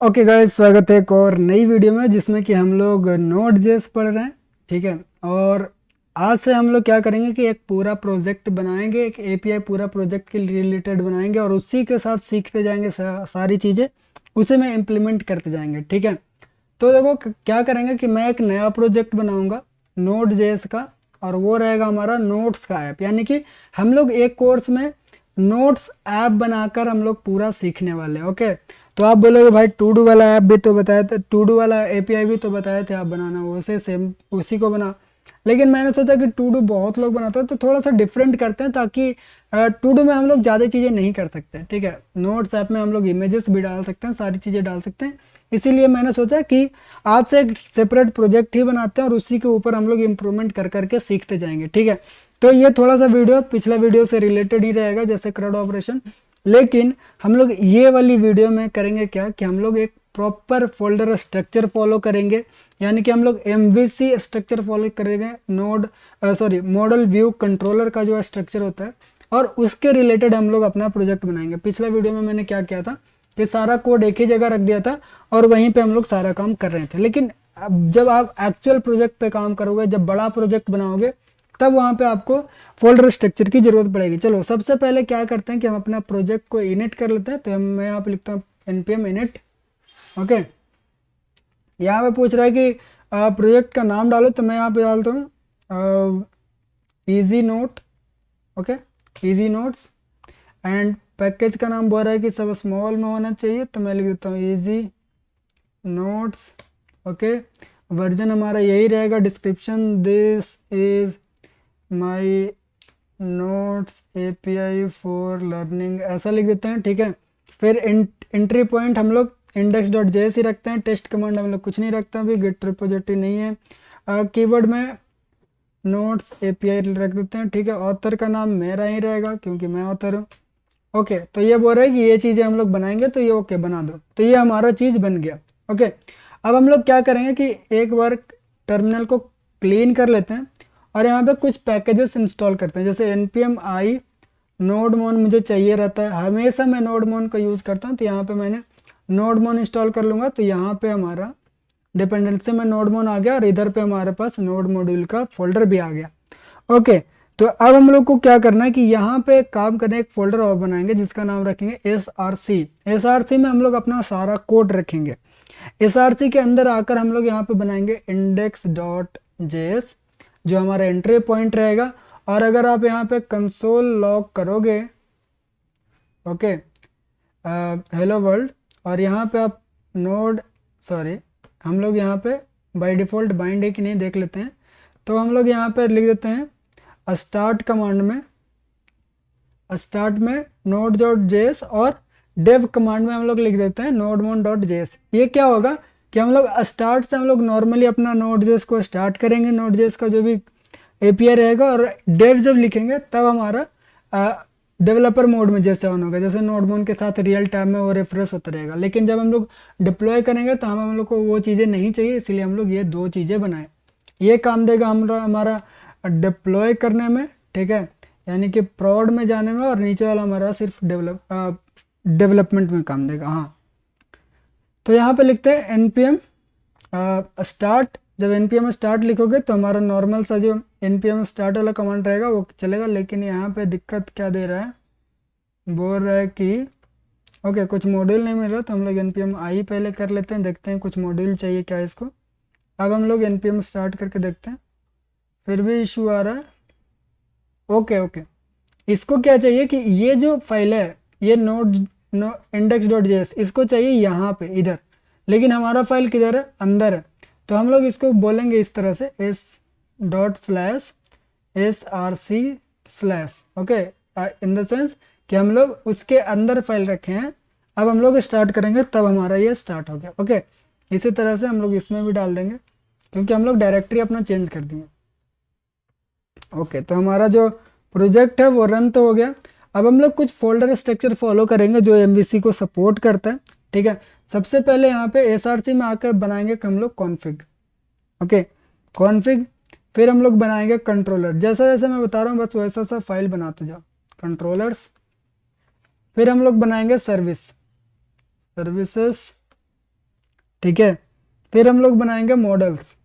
Okay guys, स्वागत है एक और नई वीडियो में जिसमें कि हम लोग नोड जेएस पढ़ रहे हैं। ठीक है। और आज से हम लोग क्या करेंगे कि एक पूरा प्रोजेक्ट बनाएंगे, एक एपीआई पूरा प्रोजेक्ट के रिलेटेड बनाएंगे और उसी के साथ सीखते जाएंगे सारी चीज़ें, उसे में इम्प्लीमेंट करते जाएंगे। ठीक है। तो देखो क्या करेंगे कि मैं एक नया प्रोजेक्ट बनाऊंगा नोड जेएस का, और वो रहेगा हमारा नोट्स का ऐप। यानी कि हम लोग एक कोर्स में नोट्स ऐप बनाकर हम लोग पूरा सीखने वाले हैं। ओके। तो आप बोलोगे भाई टू डू वाला ऐप भी तो बताया था, टू डू वाला एपीआई भी तो बताए थे आप बनाना, उसे सेम उसी को बना। लेकिन मैंने सोचा कि टू डू बहुत लोग बनाते हैं तो थोड़ा सा डिफरेंट करते हैं, ताकि टू डू में हम लोग ज़्यादा चीज़ें नहीं कर सकते। ठीक है। नोट्स ऐप में हम लोग इमेजेस भी डाल सकते हैं, सारी चीज़ें डाल सकते हैं। इसीलिए मैंने सोचा कि आज से एक सेपरेट प्रोजेक्ट ही बनाते हैं और उसी के ऊपर हम लोग इम्प्रूवमेंट कर करके सीखते जाएंगे। ठीक है। तो ये थोड़ा सा वीडियो पिछला वीडियो से रिलेटेड ही रहेगा, जैसे क्रड ऑपरेशन। लेकिन हम लोग ये वाली वीडियो में करेंगे क्या कि हम लोग एक प्रॉपर फोल्डर स्ट्रक्चर फॉलो करेंगे। यानी कि हम लोग एमवीसी स्ट्रक्चर फॉलो करेंगे, मॉडल व्यू कंट्रोलर का जो स्ट्रक्चर होता है, और उसके रिलेटेड हम लोग अपना प्रोजेक्ट बनाएंगे। पिछला वीडियो में मैंने क्या किया था कि सारा कोड एक ही जगह रख दिया था और वहीं पे हम लोग सारा काम कर रहे थे। लेकिन अब जब आप एक्चुअल प्रोजेक्ट पे काम करोगे, जब बड़ा प्रोजेक्ट बनाओगे, तब वहाँ पे आपको फोल्डर स्ट्रक्चर की जरूरत पड़ेगी। चलो सबसे पहले क्या करते हैं कि हम अपना प्रोजेक्ट को इनिट कर लेते हैं। तो मैं यहाँ पे लिखता हूँ npm init। ओके। यहाँ पे पूछ रहा है कि प्रोजेक्ट का नाम डालो, तो मैं यहाँ पे डालता हूँ easy note. Okay, easy notes. And package का नाम बोल रहा है कि सब स्मॉल में होना चाहिए, तो मैं लिख देता हूँ इजी नोट्स। ओके। वर्जन हमारा यही रहेगा। Description, this is my notes API for learning, ऐसा लिख देते हैं। ठीक है। फिर एंट्री पॉइंट हम लोग इंडेक्स डॉट जेएस ही रखते हैं। टेस्ट कमांड हम लोग कुछ नहीं रखते अभी, गिट रिपोजिटरी नहीं है। कीवर्ड में नोट्स एपीआई रख देते हैं। ठीक है। ऑथर का नाम मेरा ही रहेगा क्योंकि मैं ऑथर हूँ। ओके। तो ये बोल रहा है कि ये चीज़ें हम लोग बनाएंगे, तो ये ओके बना दो। तो ये हमारा चीज़ बन गया। ओके। अब हम लोग क्या करेंगे कि एक बार टर्मिनल को क्लीन कर लेते हैं और यहाँ पे कुछ पैकेजेस इंस्टॉल करते हैं। जैसे npm i नोड मोन मुझे चाहिए रहता है, हमेशा मैं नोड मोन का यूज़ करता हूँ। तो यहाँ पे मैंने नोड मोन इंस्टॉल कर लूँगा, तो यहाँ पे हमारा डिपेंडेंसी में नोड मोन आ गया और इधर पे हमारे पास नोड मॉड्यूल का फोल्डर भी आ गया। ओके। तो अब हम लोग को क्या करना है कि यहाँ पे काम करने एक फोल्डर और बनाएंगे जिसका नाम रखेंगे SRC। SRC में हम लोग अपना सारा कोड रखेंगे। SRC के अंदर आकर हम लोग यहाँ पे बनाएंगे index.js, जो हमारा एंट्री पॉइंट रहेगा। और अगर आप यहाँ पे कंसोल लॉग करोगे, ओके, हेलो वर्ल्ड, और यहाँ पे आप नोड, सॉरी, हम लोग यहाँ पे बाय डिफ़ॉल्ट बाइंड है कि नहीं देख लेते हैं। तो हम लोग यहाँ पे लिख देते हैं स्टार्ट कमांड में, स्टार्ट में नोड डॉट जेएस, और डेव कमांड में हम लोग लिख देते हैं नोडमोन डॉट जेएस। ये क्या होगा कि हम लोग स्टार्ट से हम लोग नॉर्मली अपना नोड जेएस को स्टार्ट करेंगे, नोड जेएस का जो भी एपीआई रहेगा, और डेव जब लिखेंगे तब हमारा डेवलपर मोड में जैसे ऑन होगा, जैसे नोडमोन के साथ रियल टाइम में वो रिफ्रेश होता रहेगा। लेकिन जब हम लोग डिप्लॉय करेंगे तो हम लोग को वो चीज़ें नहीं चाहिए, इसलिए हम लोग ये दो चीज़ें बनाए। ये काम देगा हमारा डिप्लॉय करने में। ठीक है। यानी कि प्रॉड में जाने में, और नीचे वाला हमारा सिर्फ डेवलपमेंट में काम देगा। हाँ। तो यहाँ पे लिखते हैं npm स्टार्ट। जब npm स्टार्ट लिखोगे तो हमारा नॉर्मल सा जो npm स्टार्ट वाला कमांड रहेगा वो चलेगा। लेकिन यहाँ पे दिक्कत क्या दे रहा है, बोल रहा है कि ओके कुछ मॉड्यूल नहीं मिल रहा, तो हम लोग npm i पहले कर लेते हैं, देखते हैं कुछ मॉड्यूल चाहिए क्या इसको। अब हम लोग npm स्टार्ट करके देखते हैं, फिर भी इशू आ रहा है। ओके ओके, इसको क्या चाहिए कि ये जो फाइल है, ये नोड इंडेक्स डॉट जेएस, इसको चाहिए यहाँ पे इधर। लेकिन हमारा फाइल किधर है, अंदर है। तो हम लोग इसको बोलेंगे इस तरह से s.src/ okay, in the sense कि हम लोग उसके अंदर फाइल रखे हैं। अब हम लोग स्टार्ट करेंगे तब हमारा ये स्टार्ट हो गया। ओके। इसी तरह से हम लोग इसमें भी डाल देंगे क्योंकि हम लोग डायरेक्टरी अपना चेंज कर दिए। ओके। तो हमारा जो प्रोजेक्ट है वो रन तो हो गया। अब हम लोग कुछ फोल्डर स्ट्रक्चर फॉलो करेंगे जो एमवीसी को सपोर्ट करता है। ठीक है। सबसे पहले यहाँ पे एसआरसी में आकर बनाएंगे हम लोग कॉन्फ़िग। Okay, config. फिर हम लोग बनाएंगे कंट्रोलर, जैसा जैसा मैं बता रहा हूँ बस वैसा सा फाइल बनाते जाओ, कंट्रोलर्स। फिर हम लोग बनाएंगे सर्विस, सर्विसेस। ठीक है। फिर हम लोग बनाएंगे मॉडल्स,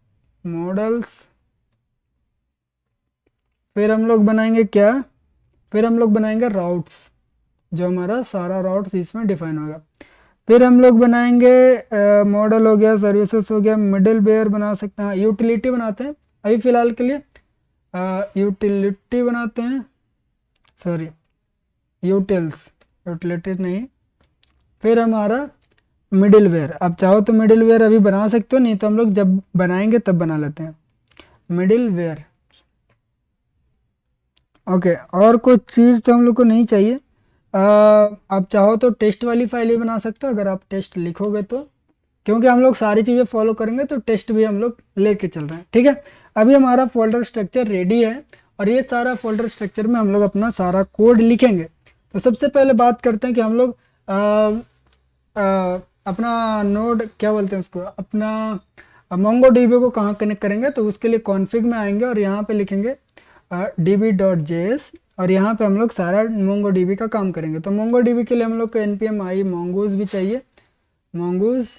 फिर हम लोग बनाएंगे क्या, फिर हम लोग बनाएंगे राउट्स, जो हमारा सारा राउट्स इसमें डिफाइन होगा। फिर हम लोग बनाएंगे मॉडल हो गया, सर्विसेज हो गया, मिडिल वेयर बना सकते हैं, यूटिलिटी बनाते हैं अभी फिलहाल के लिए, यूटिलिटी बनाते हैं, सॉरी यूटिलिटी नहीं। फिर हमारा मिडिल वेयर, आप चाहो तो मिडिल वेयर अभी बना सकते हो, नहीं तो हम लोग जब बनाएंगे तब बना लेते हैं मिडिल वेयर। ओके, और कुछ चीज़ तो हम लोग को नहीं चाहिए। आप चाहो तो टेस्ट वाली फाइल भी बना सकते हो अगर आप टेस्ट लिखोगे तो, क्योंकि हम लोग सारी चीज़ें फॉलो करेंगे तो टेस्ट भी हम लोग लेके चल रहे हैं, ठीक है। अभी हमारा फोल्डर स्ट्रक्चर रेडी है और ये सारा फोल्डर स्ट्रक्चर में हम लोग अपना सारा कोड लिखेंगे। तो सबसे पहले बात करते हैं कि हम लोग अपना नोड क्या बोलते हैं उसको, अपना मोंगो डीबी को कहाँ कनेक्ट करेंगे। तो उसके लिए कॉन्फ़िग में आएंगे और यहाँ पे लिखेंगे db.js और यहाँ पे हम लोग सारा मोंगो डीबी का काम करेंगे। तो मोंगो डीबी के लिए हम लोग को npm i mongoose भी चाहिए, mongoose।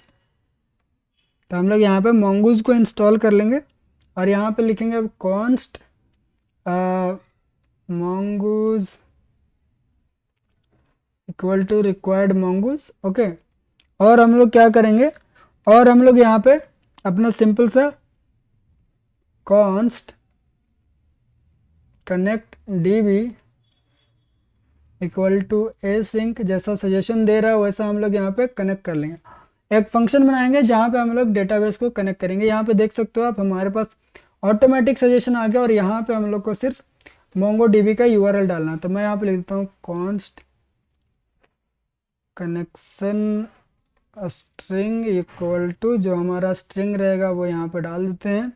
तो हम लोग यहाँ पे mongoose को इंस्टॉल कर लेंगे और यहाँ पे लिखेंगे const mongoose equal to required mongoose, okay. और हम लोग क्या करेंगे, और हम लोग यहाँ पे अपना सिंपल सा const connect db equal to async, जैसा सजेशन दे रहा है वैसा हम लोग यहाँ पे कनेक्ट कर लेंगे। एक फंक्शन बनाएंगे जहाँ पे हम लोग डेटाबेस को कनेक्ट करेंगे। यहाँ पे देख सकते हो आप, हमारे पास ऑटोमेटिक सजेशन आ गया और यहाँ पे हम लोग को सिर्फ मोंगो डीबी का यूआरएल डालना है। तो मैं यहाँ पे लिख देता हूँ const connection string equal to, जो हमारा स्ट्रिंग रहेगा वो यहाँ पे डाल देते हैं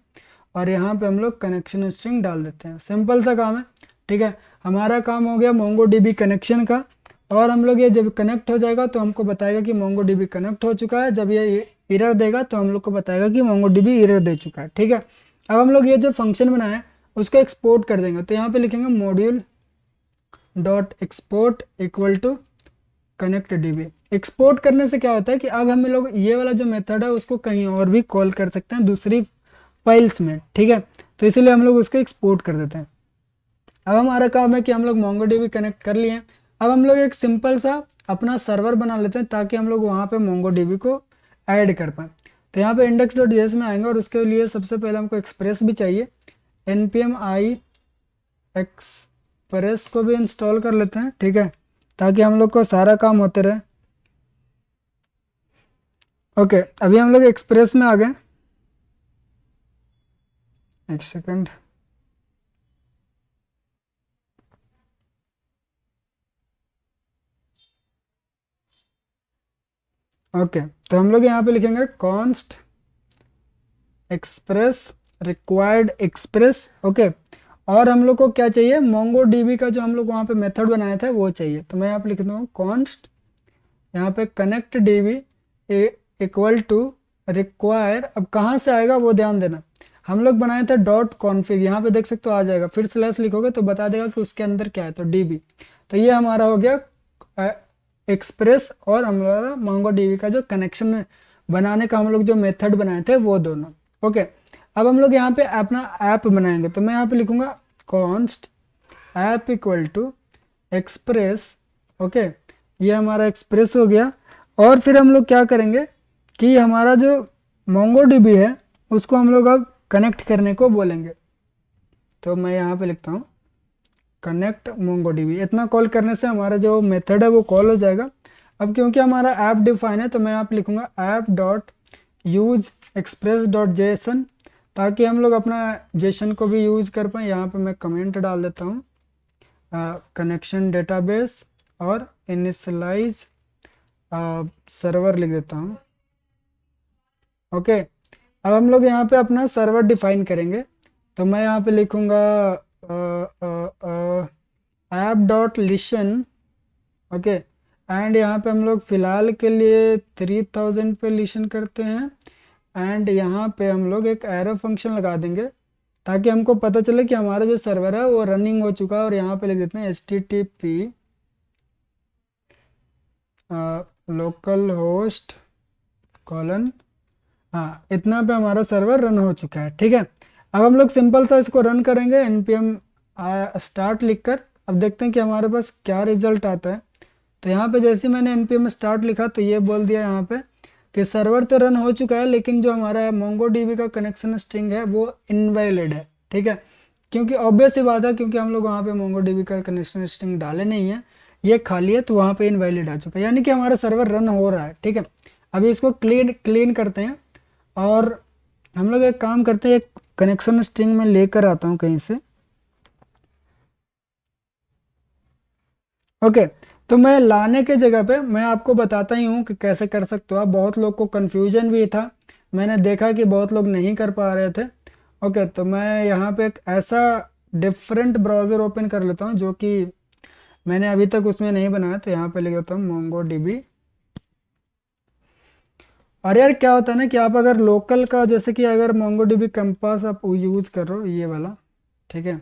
और यहाँ पे हम लोग कनेक्शन स्ट्रिंग डाल देते हैं। सिंपल सा काम है, ठीक है। हमारा काम हो गया मोंगो डीबी कनेक्शन का। और हम लोग ये जब कनेक्ट हो जाएगा तो हमको बताएगा कि मोंगो डीबी कनेक्ट हो चुका है। जब ये एरर देगा तो हम लोग को बताएगा कि मोंगो डीबी एरर दे चुका है, ठीक है। अब हम लोग ये जो फंक्शन बनाया है उसको एक्सपोर्ट कर देंगे। तो यहाँ पे लिखेंगे module dot export equal to connect DB. Export करने से क्या होता है कि अब हम लोग ये वाला जो मेथड है उसको कहीं और भी कॉल कर सकते हैं दूसरी फाइल्स में, ठीक है। तो इसीलिए हम लोग उसको एक्सपोर्ट कर देते हैं। अब हमारा काम है कि हम लोग MongoDB कनेक्ट कर लिए। अब हम लोग एक सिंपल सा अपना सर्वर बना लेते हैं ताकि हम लोग वहाँ पे MongoDB को ऐड कर पाएँ। तो यहाँ पे index.js में आएंगे और उसके लिए सबसे पहले हमको एक्सप्रेस भी चाहिए। npm i एक्सप्रेस को भी इंस्टॉल कर लेते हैं, ठीक है, ताकि हम लोग को सारा काम होते रहे। ओके, अभी हम लोग एक्सप्रेस में आ गए। एक सेकंड, ओके। तो हम लोग यहाँ पे लिखेंगे const express required express, okay. और हम लोग को क्या चाहिए, मोंगो डीबी का जो हम लोग वहाँ पे मेथड बनाया था वो चाहिए। तो मैं यहाँ पे लिख दूँ const, यहाँ पे connect DB equal to require. अब कहाँ से आएगा वो ध्यान देना, हम लोग बनाए थे डॉट कॉन्फिग, यहाँ पे देख सकते हो आ जाएगा, फिर स्लैश लिखोगे तो बता देगा कि उसके अंदर क्या है, तो डीबी। तो ये हमारा हो गया एक्सप्रेस और हमारा मोंगो डीबी का जो कनेक्शन बनाने का हम लोग जो मेथड बनाए थे वो दोनों, ओके। अब हम लोग यहाँ पे अपना ऐप बनाएंगे। तो मैं यहाँ पे लिखूंगा const app equal to express, okay. ये हमारा एक्सप्रेस हो गया। और फिर हम लोग क्या करेंगे कि हमारा जो मोंगो डीबी है उसको हम लोग अब कनेक्ट करने को बोलेंगे। तो मैं यहाँ पे लिखता हूँ कनेक्ट मोंगो डीबी। इतना कॉल करने से हमारा जो मेथड है वो कॉल हो जाएगा। अब क्योंकि हमारा ऐप डिफाइन है तो मैं यहाँ पे लिखूंगा app dot use express dot JSON, ताकि हम लोग अपना जेसन को भी यूज़ कर पाएँ। यहाँ पे मैं कमेंट डाल देता हूँ कनेक्शन डेटाबेस और इनिशियलाइज सर्वर लिख देता हूँ, ओके। अब हम लोग यहाँ पे अपना सर्वर डिफाइन करेंगे। तो मैं यहाँ पे लिखूँगा app dot listen, okay. And यहाँ पे हम लोग फ़िलहाल के लिए 3000 पे लिशन करते हैं। एंड यहाँ पे हम लोग एक एरो फंक्शन लगा देंगे ताकि हमको पता चले कि हमारा जो सर्वर है वो रनिंग हो चुका है। और यहाँ पे लिख देते हैं http लोकल होस्ट कॉलन हाँ, इतना पे हमारा सर्वर रन हो चुका है। ठीक है, अब हम लोग सिंपल सा इसको रन करेंगे npm स्टार्ट लिखकर। अब देखते हैं कि हमारे पास क्या रिजल्ट आता है। तो यहाँ पे जैसे मैंने npm स्टार्ट लिखा तो ये बोल दिया यहाँ पे कि सर्वर तो रन हो चुका है, लेकिन जो हमारा MongoDB का कनेक्शन स्ट्रिंग है वो इनवैलिड है। ठीक है, क्योंकि ऑब्वियस सी बात है, क्योंकि हम लोग वहाँ पे MongoDB का कनेक्शन स्ट्रिंग डाले नहीं है, ये खाली है, तो वहाँ पे इनवैलिड आ चुका है, यानी कि हमारा सर्वर रन हो रहा है। ठीक है, अभी इसको क्लीन क्लीन करते हैं और हम लोग एक काम करते हैं, एक कनेक्शन स्ट्रिंग में लेकर आता हूँ कहीं से। ओके, तो मैं लाने के जगह पे मैं आपको बताता ही हूँ कि कैसे कर सकते हो आप। बहुत लोग को कन्फ्यूजन भी था, मैंने देखा कि बहुत लोग नहीं कर पा रहे थे। ओके, तो मैं यहाँ पे एक ऐसा डिफरेंट ब्राउज़र ओपन कर लेता हूँ जो कि मैंने अभी तक उसमें नहीं बनाया। तो यहाँ पे लिख देता हूँ MongoDB। और यार क्या होता है ना कि आप अगर लोकल का, जैसे कि अगर MongoDB कंपास आप यूज़ कर रहे हो ये वाला, ठीक है,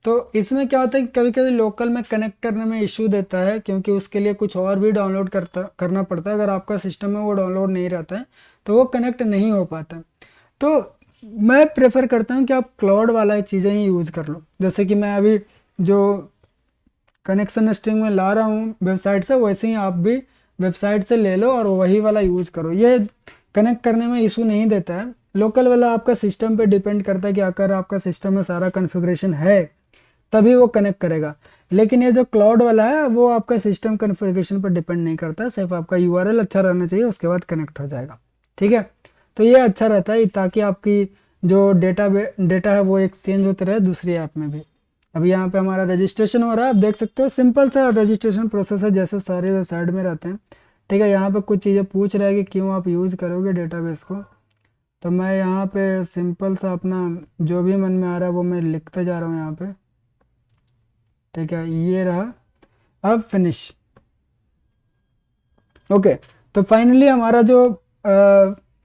तो इसमें क्या होता है कि कभी कभी लोकल में कनेक्ट करने में इश्यू देता है, क्योंकि उसके लिए कुछ और भी डाउनलोड करना पड़ता है। अगर आपका सिस्टम में वो डाउनलोड नहीं रहता है तो वो कनेक्ट नहीं हो पाता। तो मैं प्रेफर करता हूँ कि आप क्लाउड वाला चीज़ें ही यूज़ कर लो। जैसे कि मैं अभी जो कनेक्शन स्ट्रिंग में ला रहा हूँ वेबसाइट से, वैसे ही आप भी वेबसाइट से ले लो और वही वाला यूज़ करो। ये कनेक्ट करने में इशू नहीं देता है। लोकल वाला आपका सिस्टम पे डिपेंड करता है कि अगर आपका सिस्टम में सारा कॉन्फ़िगरेशन है तभी वो कनेक्ट करेगा। लेकिन ये जो क्लाउड वाला है वो आपका सिस्टम कॉन्फ़िगरेशन पर डिपेंड नहीं करता, सिर्फ आपका यूआरएल अच्छा रहना चाहिए, उसके बाद कनेक्ट हो जाएगा। ठीक है, तो ये अच्छा रहता है ताकि आपकी जो डेटा है वो एक्सचेंज होते रहे दूसरी ऐप में भी। अभी यहाँ पे हमारा रजिस्ट्रेशन हो रहा है, आप देख सकते हो सिंपल सा रजिस्ट्रेशन प्रोसेस है जैसे सारे वेबसाइट में रहते हैं। ठीक है, यहाँ पे कुछ चीज़ें पूछ रहा है कि क्यों आप यूज़ करोगे डेटाबेस को। तो मैं यहाँ पे सिंपल सा अपना जो भी मन में आ रहा है वो मैं लिखते जा रहा हूँ यहाँ पे। ठीक है, ये रहा, अब फिनिश। ओके, तो फाइनली हमारा जो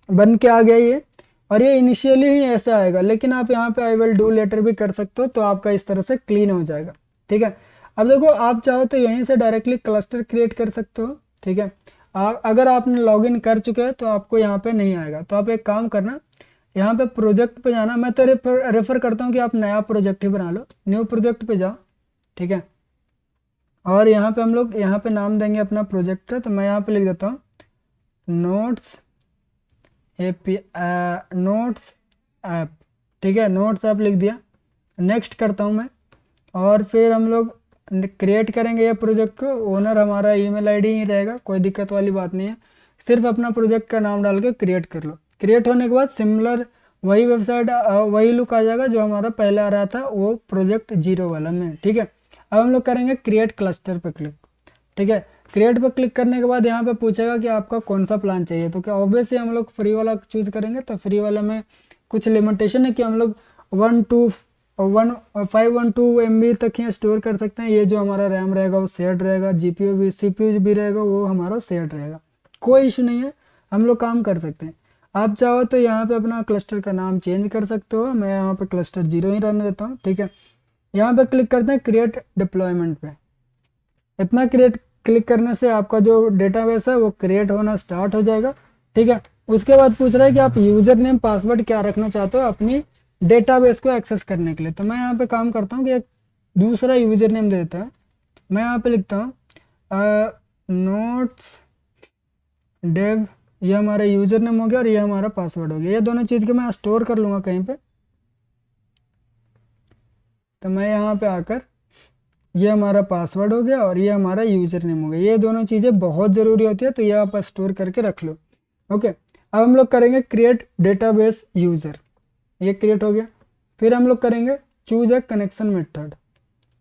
बन के आ गया ये, और ये इनिशियली ही ऐसा आएगा, लेकिन आप यहाँ पे आई विल डू लेटर भी कर सकते हो, तो आपका इस तरह से क्लीन हो जाएगा। ठीक है, अब देखो आप चाहो तो यहीं से डायरेक्टली क्लस्टर क्रिएट कर सकते हो। ठीक है, अगर आपने लॉगिन कर चुके हैं तो आपको यहाँ पे नहीं आएगा। तो आप एक काम करना, यहाँ पे प्रोजेक्ट पे जाना। मैं तो रेफर करता हूँ कि आप नया प्रोजेक्ट ही बना लो, न्यू प्रोजेक्ट पे जाओ। ठीक है, और यहाँ पे हम लोग यहाँ पे नाम देंगे अपना प्रोजेक्ट का। तो मैं यहाँ पे लिख देता हूँ नोट्स एपी नोट्स ऐप। ठीक है, नोट्स ऐप लिख दिया, नेक्स्ट करता हूँ मैं। और फिर हम लोग क्रिएट करेंगे ये प्रोजेक्ट को। ओनर हमारा ईमेल आईडी ही रहेगा, कोई दिक्कत वाली बात नहीं है। सिर्फ अपना प्रोजेक्ट का नाम डाल के क्रिएट कर लो। क्रिएट होने के बाद सिमिलर वही वेबसाइट वही लुक आ जाएगा जो हमारा पहले आ रहा था वो प्रोजेक्ट 0 वाला में। ठीक है, अब हम लोग करेंगे क्रिएट क्लस्टर पे क्लिक। ठीक है, क्रिएट पर क्लिक करने के बाद यहाँ पे पूछेगा कि आपका कौन सा प्लान चाहिए। तो क्या ऑब्वियसली हम लोग फ्री वाला चूज़ करेंगे। तो फ्री वाला में कुछ लिमिटेशन है कि हम लोग 512 MB तक ही स्टोर कर सकते हैं। ये जो हमारा रैम रहेगा वो शेयर्ड रहेगा, CPU भी रहेगा वो हमारा शेयर्ड रहेगा, कोई इशू नहीं है, हम लोग काम कर सकते हैं। आप चाहो तो यहाँ पे अपना क्लस्टर का नाम चेंज कर सकते हो। मैं यहाँ पे क्लस्टर 0 ही रहने देता हूँ। ठीक है, यहाँ पे क्लिक करते हैं क्रिएट डिप्लॉयमेंट पे। इतना क्लिक करने से आपका जो डेटाबेस है वो क्रिएट होना स्टार्ट हो जाएगा। ठीक है, उसके बाद पूछ रहा है कि आप यूजर नेम पासवर्ड क्या रखना चाहते हो अपनी डेटाबेस को एक्सेस करने के लिए। तो मैं यहाँ पे काम करता हूँ कि एक दूसरा यूजर नेम दे देता है। मैं यहाँ पे लिखता हूँ नोट्स डेव, ये हमारा यूजर नेम हो गया और ये हमारा पासवर्ड हो गया। ये दोनों चीज़ के मैं स्टोर कर लूँगा कहीं पे। तो मैं यहाँ पे आकर ये हमारा पासवर्ड हो गया और ये हमारा यूज़र नेम हो गया। ये दोनों चीज़ें बहुत ज़रूरी होती है, तो ये आप स्टोर करके रख लो। ओके, अब हम लोग करेंगे क्रिएट डेटाबेस यूज़र, ये क्रिएट हो गया। फिर हम लोग करेंगे choose a connection method.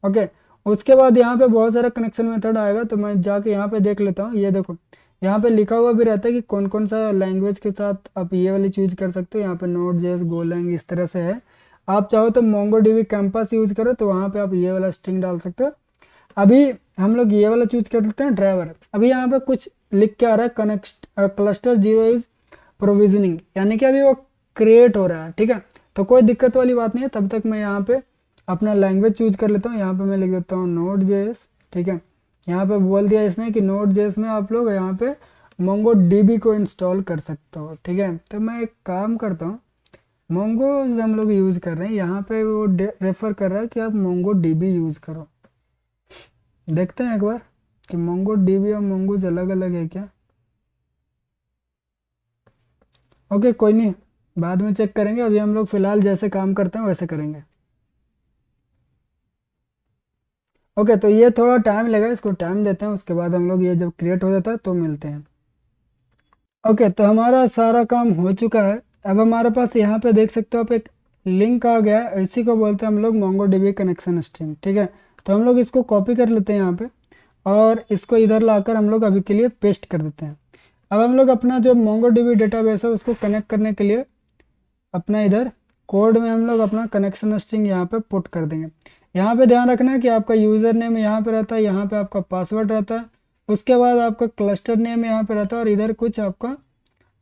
Okay, उसके बाद यहाँ पे बहुत सारा कनेक्शन मेथड आएगा, तो मैं जाके यहाँ पे देख लेता हूँ। ये देखो यहाँ पे लिखा हुआ भी रहता है कि कौन कौन सा लैंग्वेज के साथ आप ये वाली चूज कर सकते हो। यहाँ पे Node.js, Golang इस तरह से है। आप चाहो तो MongoDB कैंपस यूज करो, तो वहाँ पे आप ये वाला स्ट्रिंग डाल सकते हो। अभी हम लोग ये वाला चूज कर लेते हैं ड्राइवर। अभी यहाँ पे कुछ लिख के आ रहा है क्लस्टर 0 इज प्रोविजनिंग, यानी कि अभी वो क्रिएट हो रहा है। ठीक है, तो कोई दिक्कत वाली बात नहीं है। तब तक मैं यहाँ पे अपना लैंग्वेज चूज कर लेता हूँ। यहाँ पे मैं लिख देता हूँ Node.js। ठीक है, यहाँ पे बोल दिया इसने कि Node.js में आप लोग यहाँ पे मोंगो डीबी को इंस्टॉल कर सकते हो। ठीक है, तो मैं एक काम करता हूँ, मोंगोज हम लोग यूज़ कर रहे हैं, यहाँ पे वो रेफर कर रहा है कि आप मोंगो डीबी यूज़ करो। देखते हैं एक बार कि मोंगो डीबी और मोंगोज अलग अलग है क्या। ओके कोई नहीं, बाद में चेक करेंगे, अभी हम लोग फिलहाल जैसे काम करते हैं वैसे करेंगे। ओके, तो ये थोड़ा टाइम लगेगा, इसको टाइम देते हैं, उसके बाद हम लोग ये जब क्रिएट हो जाता है तो मिलते हैं। ओके, तो हमारा सारा काम हो चुका है। अब हमारे पास यहाँ पे देख सकते हो आप, एक लिंक आ गया है, इसी को बोलते हैं हम लोग मोंगो डीबी कनेक्शन स्ट्रिंग। ठीक है, तो हम लोग इसको कॉपी कर लेते हैं यहाँ पे, और इसको इधर लाकर हम लोग अभी के लिए पेस्ट कर देते हैं। अब हम लोग अपना जो मोंगो डीबी डेटाबेस है उसको कनेक्ट करने के लिए अपना इधर कोड में हम लोग अपना कनेक्शन स्ट्रिंग यहाँ पे पुट कर देंगे। यहाँ पे ध्यान रखना है कि आपका यूज़र नेम यहाँ पे रहता है, यहाँ पे आपका पासवर्ड रहता है, उसके बाद आपका क्लस्टर नेम यहाँ पे रहता है, और इधर कुछ आपका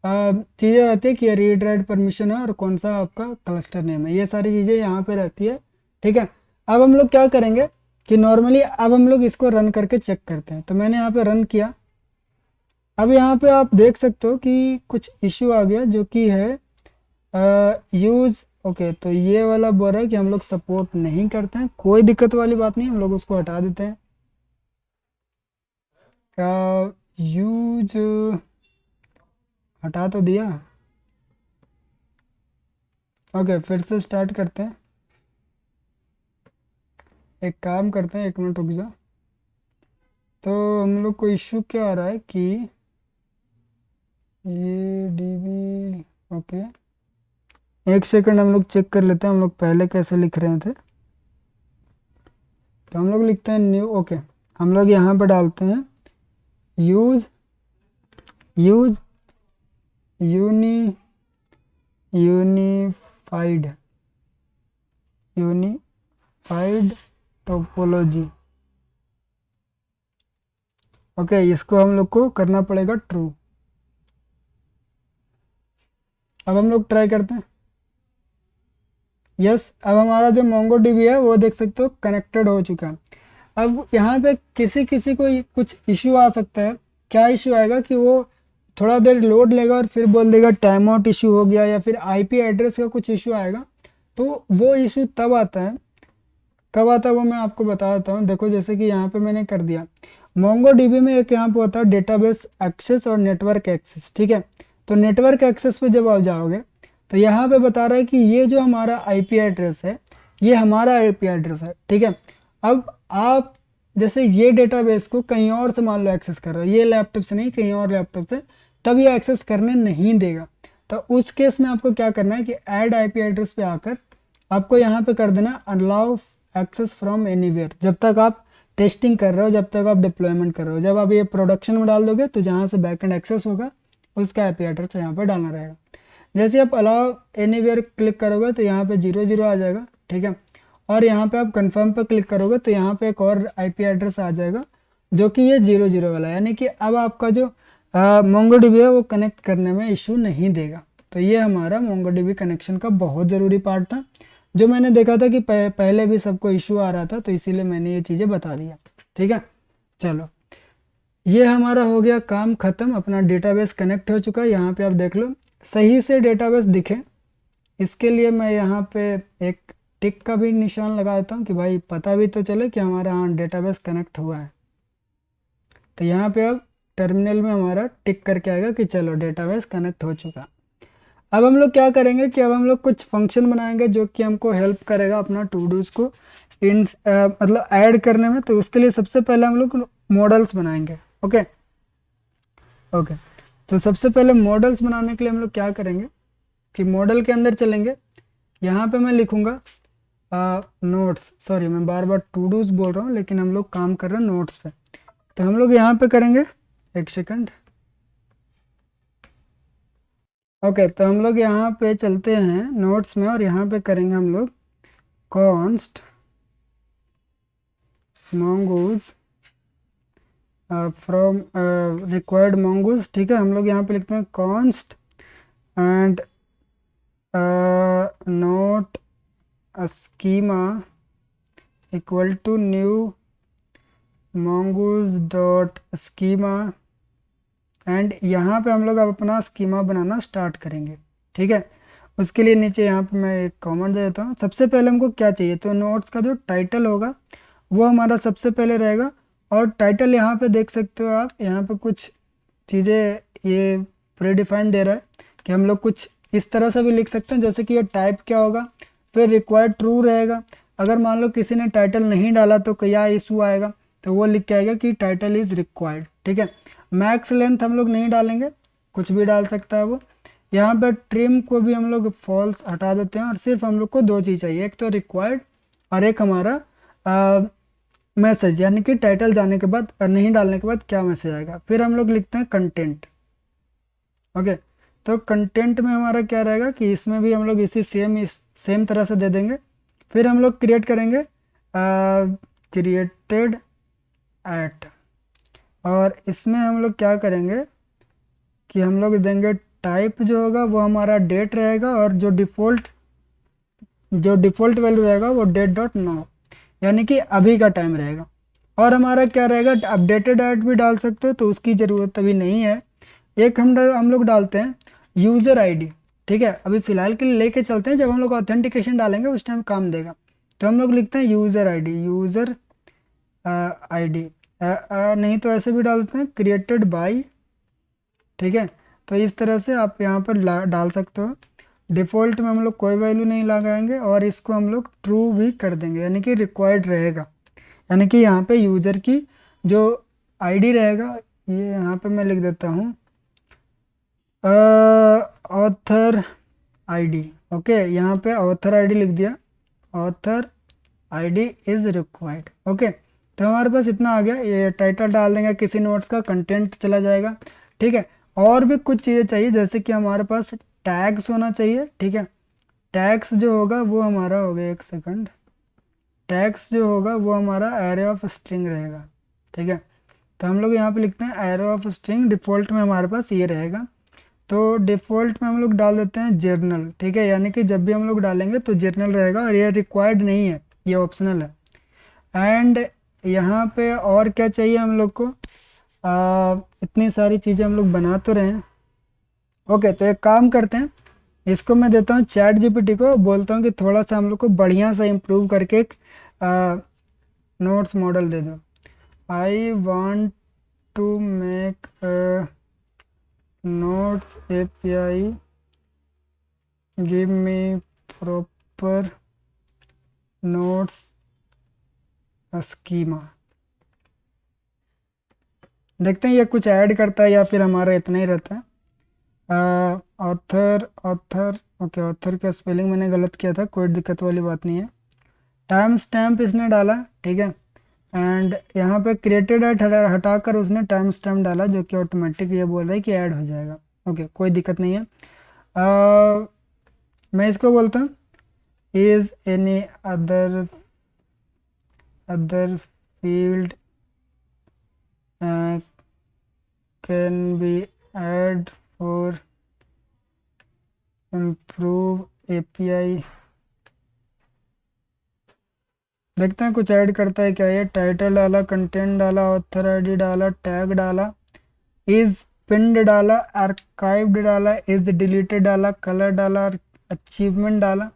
चीज़ें रहती है कि ये रीड राइट परमिशन है और कौन सा आपका क्लस्टर नेम है, ये सारी चीज़ें यहाँ पे रहती है। ठीक है, अब हम लोग क्या करेंगे कि नॉर्मली अब हम लोग इसको रन करके चेक करते हैं। तो मैंने यहाँ पे रन किया, अब यहाँ पे आप देख सकते हो कि कुछ इश्यू आ गया जो कि है यूज़। ओके, तो ये वाला बोल रहा है कि हम लोग सपोर्ट नहीं करते हैं, कोई दिक्कत वाली बात नहीं, हम लोग उसको हटा देते हैं। यूज हटा तो दिया। ओके, फिर से स्टार्ट करते हैं। एक काम करते हैं, 1 मिनट रुक जाओ। तो हम लोग को इश्यू क्या आ रहा है कि ये डीबी। ओके, 1 सेकंड हम लोग चेक कर लेते हैं हम लोग पहले कैसे लिख रहे थे। तो हम लोग लिखते हैं न्यू। ओके, हम लोग यहाँ पर डालते हैं use use uni unified unified topology. Okay, इसको हम लोग को करना पड़ेगा ट्रू। अब हम लोग ट्राई करते हैं। यस, अब हमारा जो मोंगो डीबी है वो देख सकते हो कनेक्टेड हो चुका है। अब यहाँ पे किसी किसी को कुछ इश्यू आ सकता है। क्या इश्यू आएगा कि वो थोड़ा देर लोड लेगा और फिर बोल देगा टाइम आउट इशू हो गया, या फिर आईपी एड्रेस का कुछ इशू आएगा। तो वो इशू तब आता है, कब आता है वो मैं आपको बता देता हूँ। देखो, जैसे कि यहाँ पे मैंने कर दिया, मोंगो डीबी में एक यहाँ पे होता है डेटाबेस एक्सेस और नेटवर्क एक्सेस। ठीक है, तो नेटवर्क एक्सेस पे जब आप जाओगे तो यहाँ पे बता रहा है कि ये जो हमारा आईपी एड्रेस है, ये हमारा आईपी एड्रेस है। ठीक है, अब आप जैसे ये डेटाबेस को कहीं और से मान लो एक्सेस कर रहे हो, ये लैपटॉप से नहीं, कहीं और लैपटॉप से, तब ये एक्सेस करने नहीं देगा। तो उस केस में आपको क्या करना है कि ऐड आईपी एड्रेस पे आकर आपको यहाँ पे कर देना अलाउ एक्सेस फ्रॉम एनीवेयर। जब तक आप टेस्टिंग कर रहे हो, जब तक आप डिप्लॉयमेंट कर रहे हो, जब आप ये प्रोडक्शन में डाल दोगे तो जहाँ से बैकएंड एक्सेस होगा उसका आईपी एड्रेस यहाँ पर डालना रहेगा। जैसे आप अलाउ एनीवेयर क्लिक करोगे तो यहाँ पे 00 आ जाएगा। ठीक है, और यहाँ पे आप कंफर्म पर क्लिक करोगे तो यहाँ पे एक और आईपी एड्रेस आ जाएगा जो कि ये 00 वाला है, यानी कि अब आपका जो मोंगोडीबी है वो कनेक्ट करने में इशू नहीं देगा। तो ये हमारा मोंगोडीबी कनेक्शन का बहुत ज़रूरी पार्ट था, जो मैंने देखा था कि पहले भी सबको इशू आ रहा था, तो इसीलिए मैंने ये चीज़ें बता दिया। ठीक है, चलो, ये हमारा हो गया काम ख़त्म, अपना डेटाबेस कनेक्ट हो चुका है। यहाँ पे आप देख लो सही से डेटाबेस दिखे, इसके लिए मैं यहाँ पे एक टिक का भी निशान लगा देता हूँ कि भाई पता भी तो चले कि हमारा यहाँ डेटाबेस कनेक्ट हुआ है। तो यहाँ पे अब टर्मिनल में हमारा टिक करके आएगा कि चलो डेटाबेस कनेक्ट हो चुका। अब हम लोग क्या करेंगे कि अब हम लोग कुछ फंक्शन बनाएंगे जो कि हमको हेल्प करेगा अपना टू डूज को इन मतलब ऐड करने में। तो उसके लिए सबसे पहले हम लोग मॉडल्स बनाएंगे। ओके ओके, तो सबसे पहले मॉडल्स बनाने के लिए हम लोग क्या करेंगे कि मॉडल के अंदर चलेंगे। यहाँ पे मैं लिखूँगा नोट्स, सॉरी मैं बार बार टू डूज बोल रहा हूँ, लेकिन हम लोग काम कर रहे हैं नोट्स पे। तो हम लोग यहाँ पे करेंगे, 1 सेकंड। ओके, तो हम लोग यहाँ पे चलते हैं नोट्स में, और यहाँ पे करेंगे हम लोग const mongoose from required mongoose। ठीक है, हम लोग यहाँ पे लिखते हैं const and note schema equal to new mongoose dot schema and यहाँ पे हम लोग अब अपना स्कीमा बनाना स्टार्ट करेंगे। ठीक है, उसके लिए नीचे यहाँ पे मैं एक कमेंट दे देता हूँ। सबसे पहले हमको क्या चाहिए, तो नोट्स का जो टाइटल होगा वो हमारा सबसे पहले रहेगा। और टाइटल यहाँ पे देख सकते हो आप, यहाँ पे कुछ चीज़ें ये प्रीडिफाइन दे रहा है कि हम लोग कुछ इस तरह से भी लिख सकते हैं, जैसे कि ये टाइप क्या होगा, फिर रिक्वायर्ड ट्रू रहेगा। अगर मान लो किसी ने टाइटल नहीं डाला तो क्या इशू आएगा, तो वो लिख के आएगा कि टाइटल इज़ रिक्वायर्ड। ठीक है, मैक्स लेंथ हम लोग नहीं डालेंगे, कुछ भी डाल सकता है वो। यहाँ पर ट्रिम को भी हम लोग फॉल्स हटा देते हैं और सिर्फ हम लोग को दो चीज़ चाहिए, एक तो रिक्वायर्ड और एक हमारा मैसेज, यानी कि टाइटल जाने के बाद नहीं डालने के बाद क्या मैसेज आएगा। फिर हम लोग लिखते हैं कंटेंट। ओके, तो कंटेंट में हमारा क्या रहेगा कि इसमें भी हम लोग इसी सेम तरह से दे देंगे। फिर हम लोग क्रिएट करेंगे क्रिएटेड एट, और इसमें हम लोग क्या करेंगे कि हम लोग देंगे टाइप जो होगा वो हमारा डेट रहेगा, और जो डिफ़ॉल्ट वैल्यू रहेगा वो डेट डॉट नाउ, यानी कि अभी का टाइम रहेगा। और हमारा क्या रहेगा, अपडेटेड एट भी डाल सकते हो, तो उसकी ज़रूरत अभी नहीं है। एक हम लोग डालते हैं यूज़र आईडी। ठीक है, अभी फ़िलहाल के लिए लेके चलते हैं, जब हम लोग ऑथेंटिकेशन डालेंगे उस टाइम काम देगा। तो हम लोग लिखते हैं यूज़र आईडी, नहीं तो ऐसे भी डालते हैं क्रिएटेड बाई। ठीक है, तो इस तरह से आप यहाँ पर डाल सकते हो। डिफ़ॉल्ट में हम लोग कोई वैल्यू नहीं लगाएंगे, और इसको हम लोग ट्रू भी कर देंगे, यानी कि रिक्वायर्ड रहेगा। यानी कि यहाँ पे यूज़र की जो आईडी रहेगा, ये यहाँ पे मैं लिख देता हूँ ऑथर आईडी। ओके, यहाँ पे ऑथर आईडी लिख दिया, author ID is required. Okay, तो हमारे पास इतना आ गया। ये टाइटल डाल देंगे किसी नोट्स का, कंटेंट चला जाएगा। ठीक है, और भी कुछ चीज़ें चाहिए, जैसे कि हमारे पास टैग्स होना चाहिए। ठीक है, टैग्स जो होगा वो हमारा हो गया, एक सेकंड, टैग्स जो होगा वो हमारा एरे ऑफ स्ट्रिंग रहेगा। ठीक है, तो हम लोग यहाँ पे लिखते हैं एरे ऑफ स्ट्रिंग, डिफ़ॉल्ट में हमारे पास ये रहेगा। तो डिफ़ॉल्ट में हम लोग डाल देते हैं जर्नल। ठीक है, यानी कि जब भी हम लोग डालेंगे तो जर्नल रहेगा, और ये रिक्वायर्ड नहीं है, ये ऑप्शनल है। एंड यहाँ पे और क्या चाहिए हम लोग को, इतनी सारी चीज़ें हम लोग बना तो रहे हैं। ओके, तो एक काम करते हैं, इसको मैं देता हूँ चैट जीपीटी को, बोलता हूँ कि थोड़ा सा हम लोग को बढ़िया सा इम्प्रूव करके एक नोट्स मॉडल दे दो। I want to make notes API, give me proper notes schema. देखते हैं ये कुछ ऐड करता है या फिर हमारा इतना ही रहता है। ऑथर ओके, ऑथर का स्पेलिंग मैंने गलत किया था, कोई दिक्कत वाली बात नहीं है। टाइम स्टैम्प इसने डाला। ठीक है, एंड यहाँ पे क्रिएटेड एट हटाकर उसने टाइम स्टैम्प डाला, जो कि ऑटोमेटिक ये बोल रहा है कि ऐड हो जाएगा। ओके, कोई दिक्कत नहीं है। मैं इसको बोलता हूँ is any other field can be add for improve API. देखते हैं कुछ ऐड करता है क्या। ये टाइटल डाला, कंटेंट डाला, ऑथर आईडी डाला, टैग डाला, इज पिन्ड डाला, आर्काइव्ड डाला, इज डिलीटेड डाला, कलर डाला, अचीवमेंट डाला।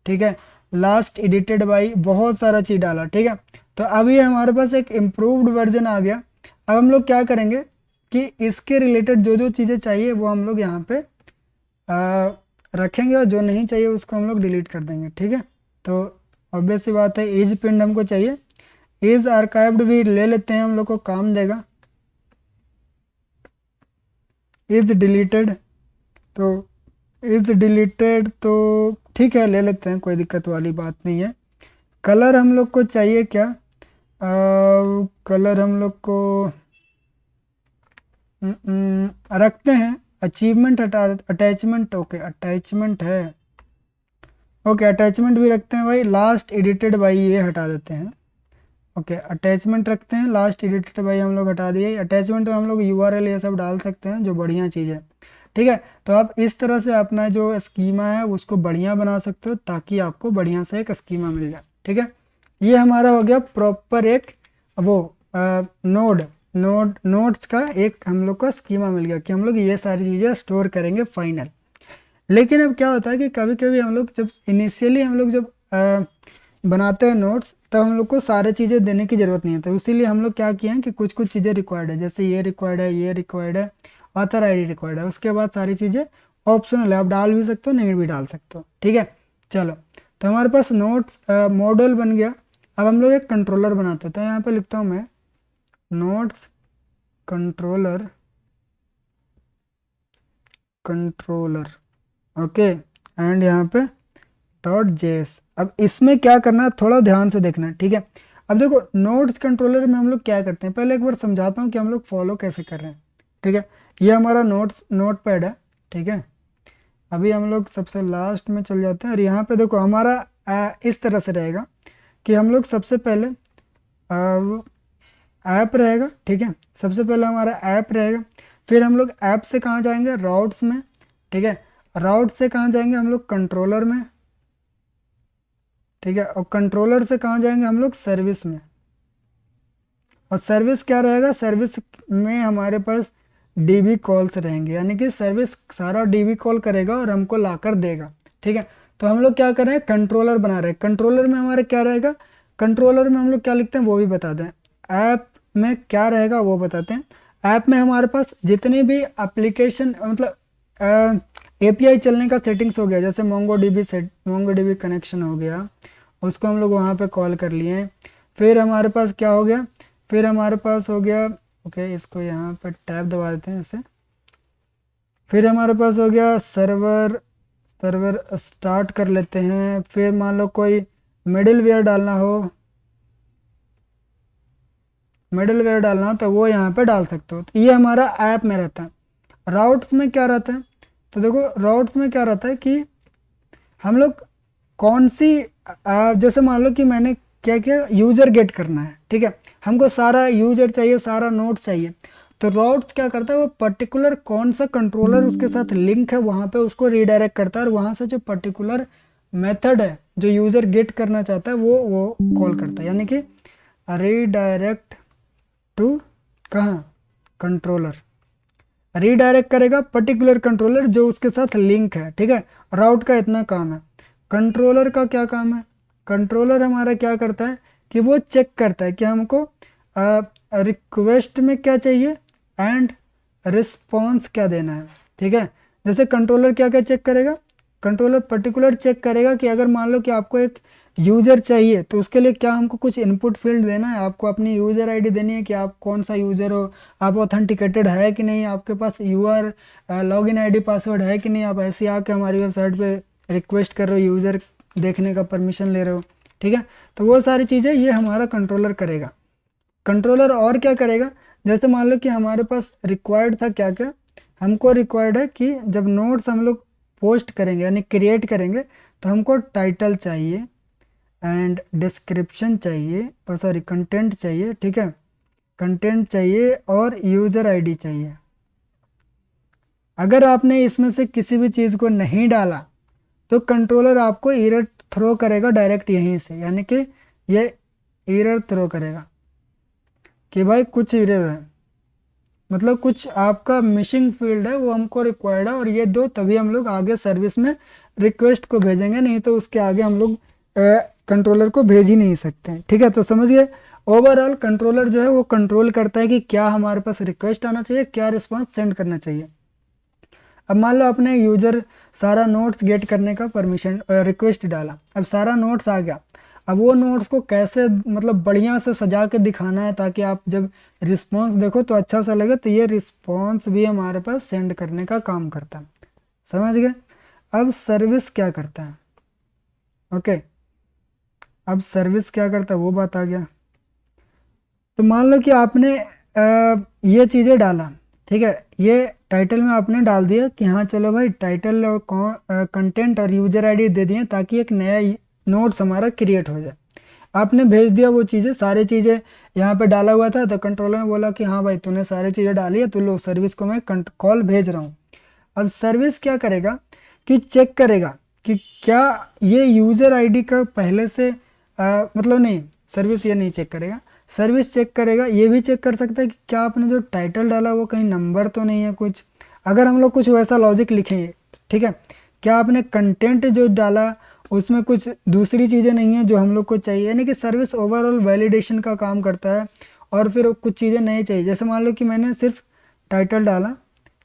ठीक है, लास्ट एडिटेड बाई, बहुत सारा चीज़ डाला। ठीक है, तो अभी हमारे पास एक इम्प्रूव्ड वर्जन आ गया। अब हम लोग क्या करेंगे कि इसके रिलेटेड जो जो चीज़ें चाहिए वो हम लोग यहाँ पे रखेंगे, और जो नहीं चाहिए उसको हम लोग डिलीट कर देंगे। ठीक है, तो ऑब्वियस सी बात है, एज पिंड हमको चाहिए, एज आर्काइव्ड भी ले लेते हैं, हम लोग को काम देगा। इज डिलीटेड, तो इज डिलीटेड तो ठीक है, ले लेते हैं, कोई दिक्कत वाली बात नहीं है। कलर हम लोग को चाहिए क्या, कलर हम लोग को रखते हैं अचीवमेंट हटा, अटैचमेंट। ओके, अटैचमेंट है, ओके, अटैचमेंट भी रखते हैं भाई। लास्ट एडिटेड बाई ये हटा देते हैं। ओके, अटैचमेंट रखते हैं, लास्ट एडिटेड बाई हम लोग हटा दिए। अटैचमेंट में हम लोग यूआरएल ये सब डाल सकते हैं, जो बढ़िया चीज़ है। ठीक है, तो आप इस तरह से अपना जो स्कीमा है उसको बढ़िया बना सकते हो, ताकि आपको बढ़िया से एक स्कीमा मिल जाए। ठीक है, ये हमारा हो गया प्रॉपर एक वो नोड नोट्स का एक हम लोग का स्कीमा मिल गया कि हम लोग ये सारी चीज़ें स्टोर करेंगे फाइनल। लेकिन अब क्या होता है कि कभी कभी हम लोग जब इनिशियली हम लोग जब बनाते हैं नोट्स, तब हम लोग को सारे चीज़ें देने की ज़रूरत नहीं है। तो इसीलिए हम लोग क्या किए हैं कि कुछ कुछ चीज़ें रिक्वायर्ड है, जैसे ये रिक्वायर्ड है, ये रिक्वायर्ड है, ऑथर आईडी रिक्वायर्ड है। उसके बाद सारी चीज़ें ऑप्शनल है, आप डाल भी सकते हो, नहीं भी डाल सकते हो, ठीक है। चलो, तो हमारे पास नोट्स मॉडल बन गया। अब हम लोग एक कंट्रोलर बनाते हैं, तो यहाँ पे लिखता हूँ मैं notes controller, controller, okay, and यहाँ पे डॉट जेएस। अब इसमें क्या करना है, थोड़ा ध्यान से देखना है, ठीक है। अब देखो नोट्स कंट्रोलर में हम लोग क्या करते हैं, पहले एक बार समझाता हूँ कि हम लोग फॉलो कैसे कर रहे हैं, ठीक है। ये हमारा नोट पैड है, ठीक है। अभी हम लोग सबसे लास्ट में चल जाते हैं और यहाँ पे देखो हमारा इस तरह से रहेगा कि हम लोग सबसे पहले ऐप रहेगा, ठीक है। सबसे पहले हमारा ऐप रहेगा, फिर हम लोग ऐप से कहाँ जाएंगे, राउट्स में, ठीक है। राउट से कहाँ जाएंगे हम लोग, कंट्रोलर में, ठीक है। और कंट्रोलर से कहाँ जाएंगे हम लोग, सर्विस में। और सर्विस क्या रहेगा, सर्विस में हमारे पास डीबी कॉल्स रहेंगे, यानी कि सर्विस सारा डीबी कॉल करेगा और हमको लाकर देगा, ठीक है। तो हम लोग क्या कर रहे हैं, कंट्रोलर बना रहे हैं। कंट्रोलर में हमारे क्या रहेगा, कंट्रोलर में हम लोग क्या लिखते हैं वो भी बता दें, ऐप में क्या रहेगा वो बताते हैं। ऐप में हमारे पास जितनी भी एप्लीकेशन मतलब एपीआई चलने का सेटिंग्स हो गया, जैसे मोंगो डीबी कनेक्शन हो गया, उसको हम लोग वहाँ पे कॉल कर लिए। फिर हमारे पास क्या हो गया, फिर हमारे पास हो गया, ओके, इसको यहाँ पर टैब दबा देते हैं इसे। फिर हमारे पास हो गया सर्वर, सर्वर स्टार्ट कर लेते हैं। फिर मान लो कोई मिडिलवेयर डालना हो, मिडिलवेयर डालना हो तो वो यहाँ पे डाल सकते हो। तो ये हमारा ऐप में रहता है। राउट्स में क्या रहता है, तो देखो राउट्स में क्या रहता है कि हम लोग कौन सी जैसे मान लो कि मैंने क्या किया, यूजर गेट करना है, ठीक है। हमको सारा यूजर चाहिए, सारा नोट चाहिए। तो राउट्स क्या करता है, वो पर्टिकुलर कौन सा कंट्रोलर उसके साथ लिंक है वहाँ पे उसको रीडायरेक्ट करता है, और वहाँ से जो पर्टिकुलर मेथड है जो यूजर गेट करना चाहता है वो कॉल करता है, यानी कि रीडायरेक्ट टू कहाँ, कंट्रोलर। रीडायरेक्ट करेगा पर्टिकुलर कंट्रोलर जो उसके साथ लिंक है, ठीक है। राउट का इतना काम है। कंट्रोलर का क्या काम है, कंट्रोलर हमारा क्या करता है कि वो चेक करता है कि हमको रिक्वेस्ट में क्या चाहिए एंड रिस्पॉन्स क्या देना है, ठीक है। जैसे कंट्रोलर क्या क्या चेक करेगा, कंट्रोलर पर्टिकुलर चेक करेगा कि अगर मान लो कि आपको एक यूज़र चाहिए तो उसके लिए क्या हमको कुछ इनपुट फील्ड देना है, आपको अपनी यूज़र आईडी देनी है कि आप कौन सा यूज़र हो, आप ऑथेंटिकेटेड है कि नहीं, आपके पास यूआर लॉगिन आईडी पासवर्ड है कि नहीं, आप ऐसे आके हमारी वेबसाइट पे रिक्वेस्ट कर रहे हो, यूज़र देखने का परमिशन ले रहे हो, ठीक है। तो वो सारी चीज़ें ये हमारा कंट्रोलर करेगा। कंट्रोलर और क्या करेगा, जैसे मान लो कि हमारे पास रिक्वायर्ड था क्या क्या, हमको रिक्वायर्ड है कि जब नोट्स हम लोग पोस्ट करेंगे यानी क्रिएट करेंगे तो हमको टाइटल चाहिए एंड डिस्क्रिप्शन चाहिए, और सॉरी कंटेंट चाहिए, ठीक है। कंटेंट चाहिए और यूज़र आईडी चाहिए। अगर आपने इसमें से किसी भी चीज़ को नहीं डाला तो कंट्रोलर आपको एरर थ्रो करेगा डायरेक्ट यहीं से, यानी कि ये एरर थ्रो करेगा कि भाई कुछ एरर है, मतलब कुछ आपका मिसिंग फील्ड है, वो हमको रिक्वायर्ड है और ये दो, तभी हम लोग आगे सर्विस में रिक्वेस्ट को भेजेंगे, नहीं तो उसके आगे हम लोग कंट्रोलर को भेज ही नहीं सकते हैं, ठीक है। तो समझ गए, ओवरऑल कंट्रोलर जो है वो कंट्रोल करता है कि क्या हमारे पास रिक्वेस्ट आना चाहिए, क्या रिस्पॉन्स सेंड करना चाहिए। अब मान लो आपने यूजर सारा नोट्स गेट करने का परमिशन रिक्वेस्ट डाला, अब सारा नोट्स आ गया। अब वो नोट्स को कैसे मतलब बढ़िया से सजा के दिखाना है ताकि आप जब रिस्पॉन्स देखो तो अच्छा सा लगे, तो ये रिस्पॉन्स भी हमारे पास सेंड करने का काम करता है। समझ गए। अब सर्विस क्या करता है, ओके, अब सर्विस क्या करता है वो बात आ गया। तो मान लो कि आपने ये चीज़ें डाला, ठीक है, ये टाइटल में आपने डाल दिया कि हाँ चलो भाई टाइटल और कंटेंट और यूजर आईडी दे दिए ताकि एक नया नोट्स हमारा क्रिएट हो जाए। आपने भेज दिया वो चीज़ें, सारी चीज़ें यहाँ पे डाला हुआ था, तो कंट्रोलर ने बोला कि हाँ भाई तूने सारी चीज़ें डाली है, तो लो सर्विस को मैं कॉल भेज रहा हूँ। अब सर्विस क्या करेगा कि चेक करेगा कि क्या ये यूज़र आईडी का पहले से मतलब नहीं, सर्विस ये नहीं चेक करेगा। सर्विस चेक करेगा, ये भी चेक कर सकता है कि क्या आपने जो टाइटल डाला वो कहीं नंबर तो नहीं है कुछ। अगर हम लोग कुछ वैसा लॉजिक लिखेंगे, ठीक है, क्या आपने कंटेंट जो डाला उसमें कुछ दूसरी चीज़ें नहीं है जो हम लोग को चाहिए, यानी कि सर्विस ओवरऑल वैलिडेशन का काम करता है। और फिर कुछ चीज़ें नहीं चाहिए, जैसे मान लो कि मैंने सिर्फ टाइटल डाला,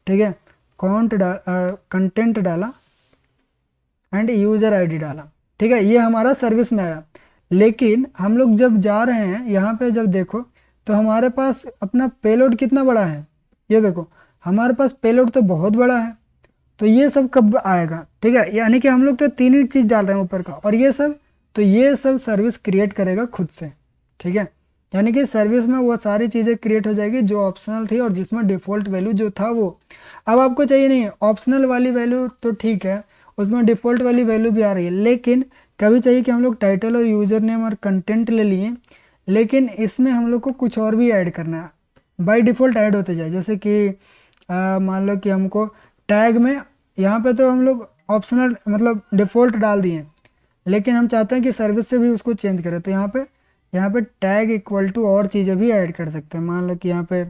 ठीक है, कंटेंट डाला एंड यूज़र आईडी डाला, ठीक है, ये हमारा सर्विस में आया। लेकिन हम लोग जब जा रहे हैं यहाँ पे जब देखो तो हमारे पास अपना पेलोड कितना बड़ा है, ये देखो हमारे पास पेलोड तो बहुत बड़ा है। तो ये सब कब आएगा, ठीक है, यानी कि हम लोग तो तीन ही चीज़ डाल रहे हैं ऊपर का, और ये सब, तो ये सब सर्विस क्रिएट करेगा खुद से, ठीक है। यानी कि सर्विस में वो सारी चीज़ें क्रिएट हो जाएगी जो ऑप्शनल थी और जिसमें डिफ़ॉल्ट वैल्यू जो था वो अब आपको चाहिए नहीं है। ऑप्शनल वाली वैल्यू तो ठीक है, उसमें डिफ़ॉल्ट वाली वैल्यू भी आ रही है, लेकिन कभी चाहिए कि हम लोग टाइटल और यूज़र नेम और कंटेंट ले लिए, लेकिन इसमें हम लोग को कुछ और भी ऐड करना है, बाय डिफ़ॉल्ट ऐड होते जाए। जैसे कि मान लो कि हमको टैग में, यहाँ पे तो हम लोग ऑप्शनल मतलब डिफ़ॉल्ट डाल दिए, लेकिन हम चाहते हैं कि सर्विस से भी उसको चेंज करें, तो यहाँ पे टैग इक्वल टू और चीज़ें भी ऐड कर सकते हैं। मान लो कि यहाँ पे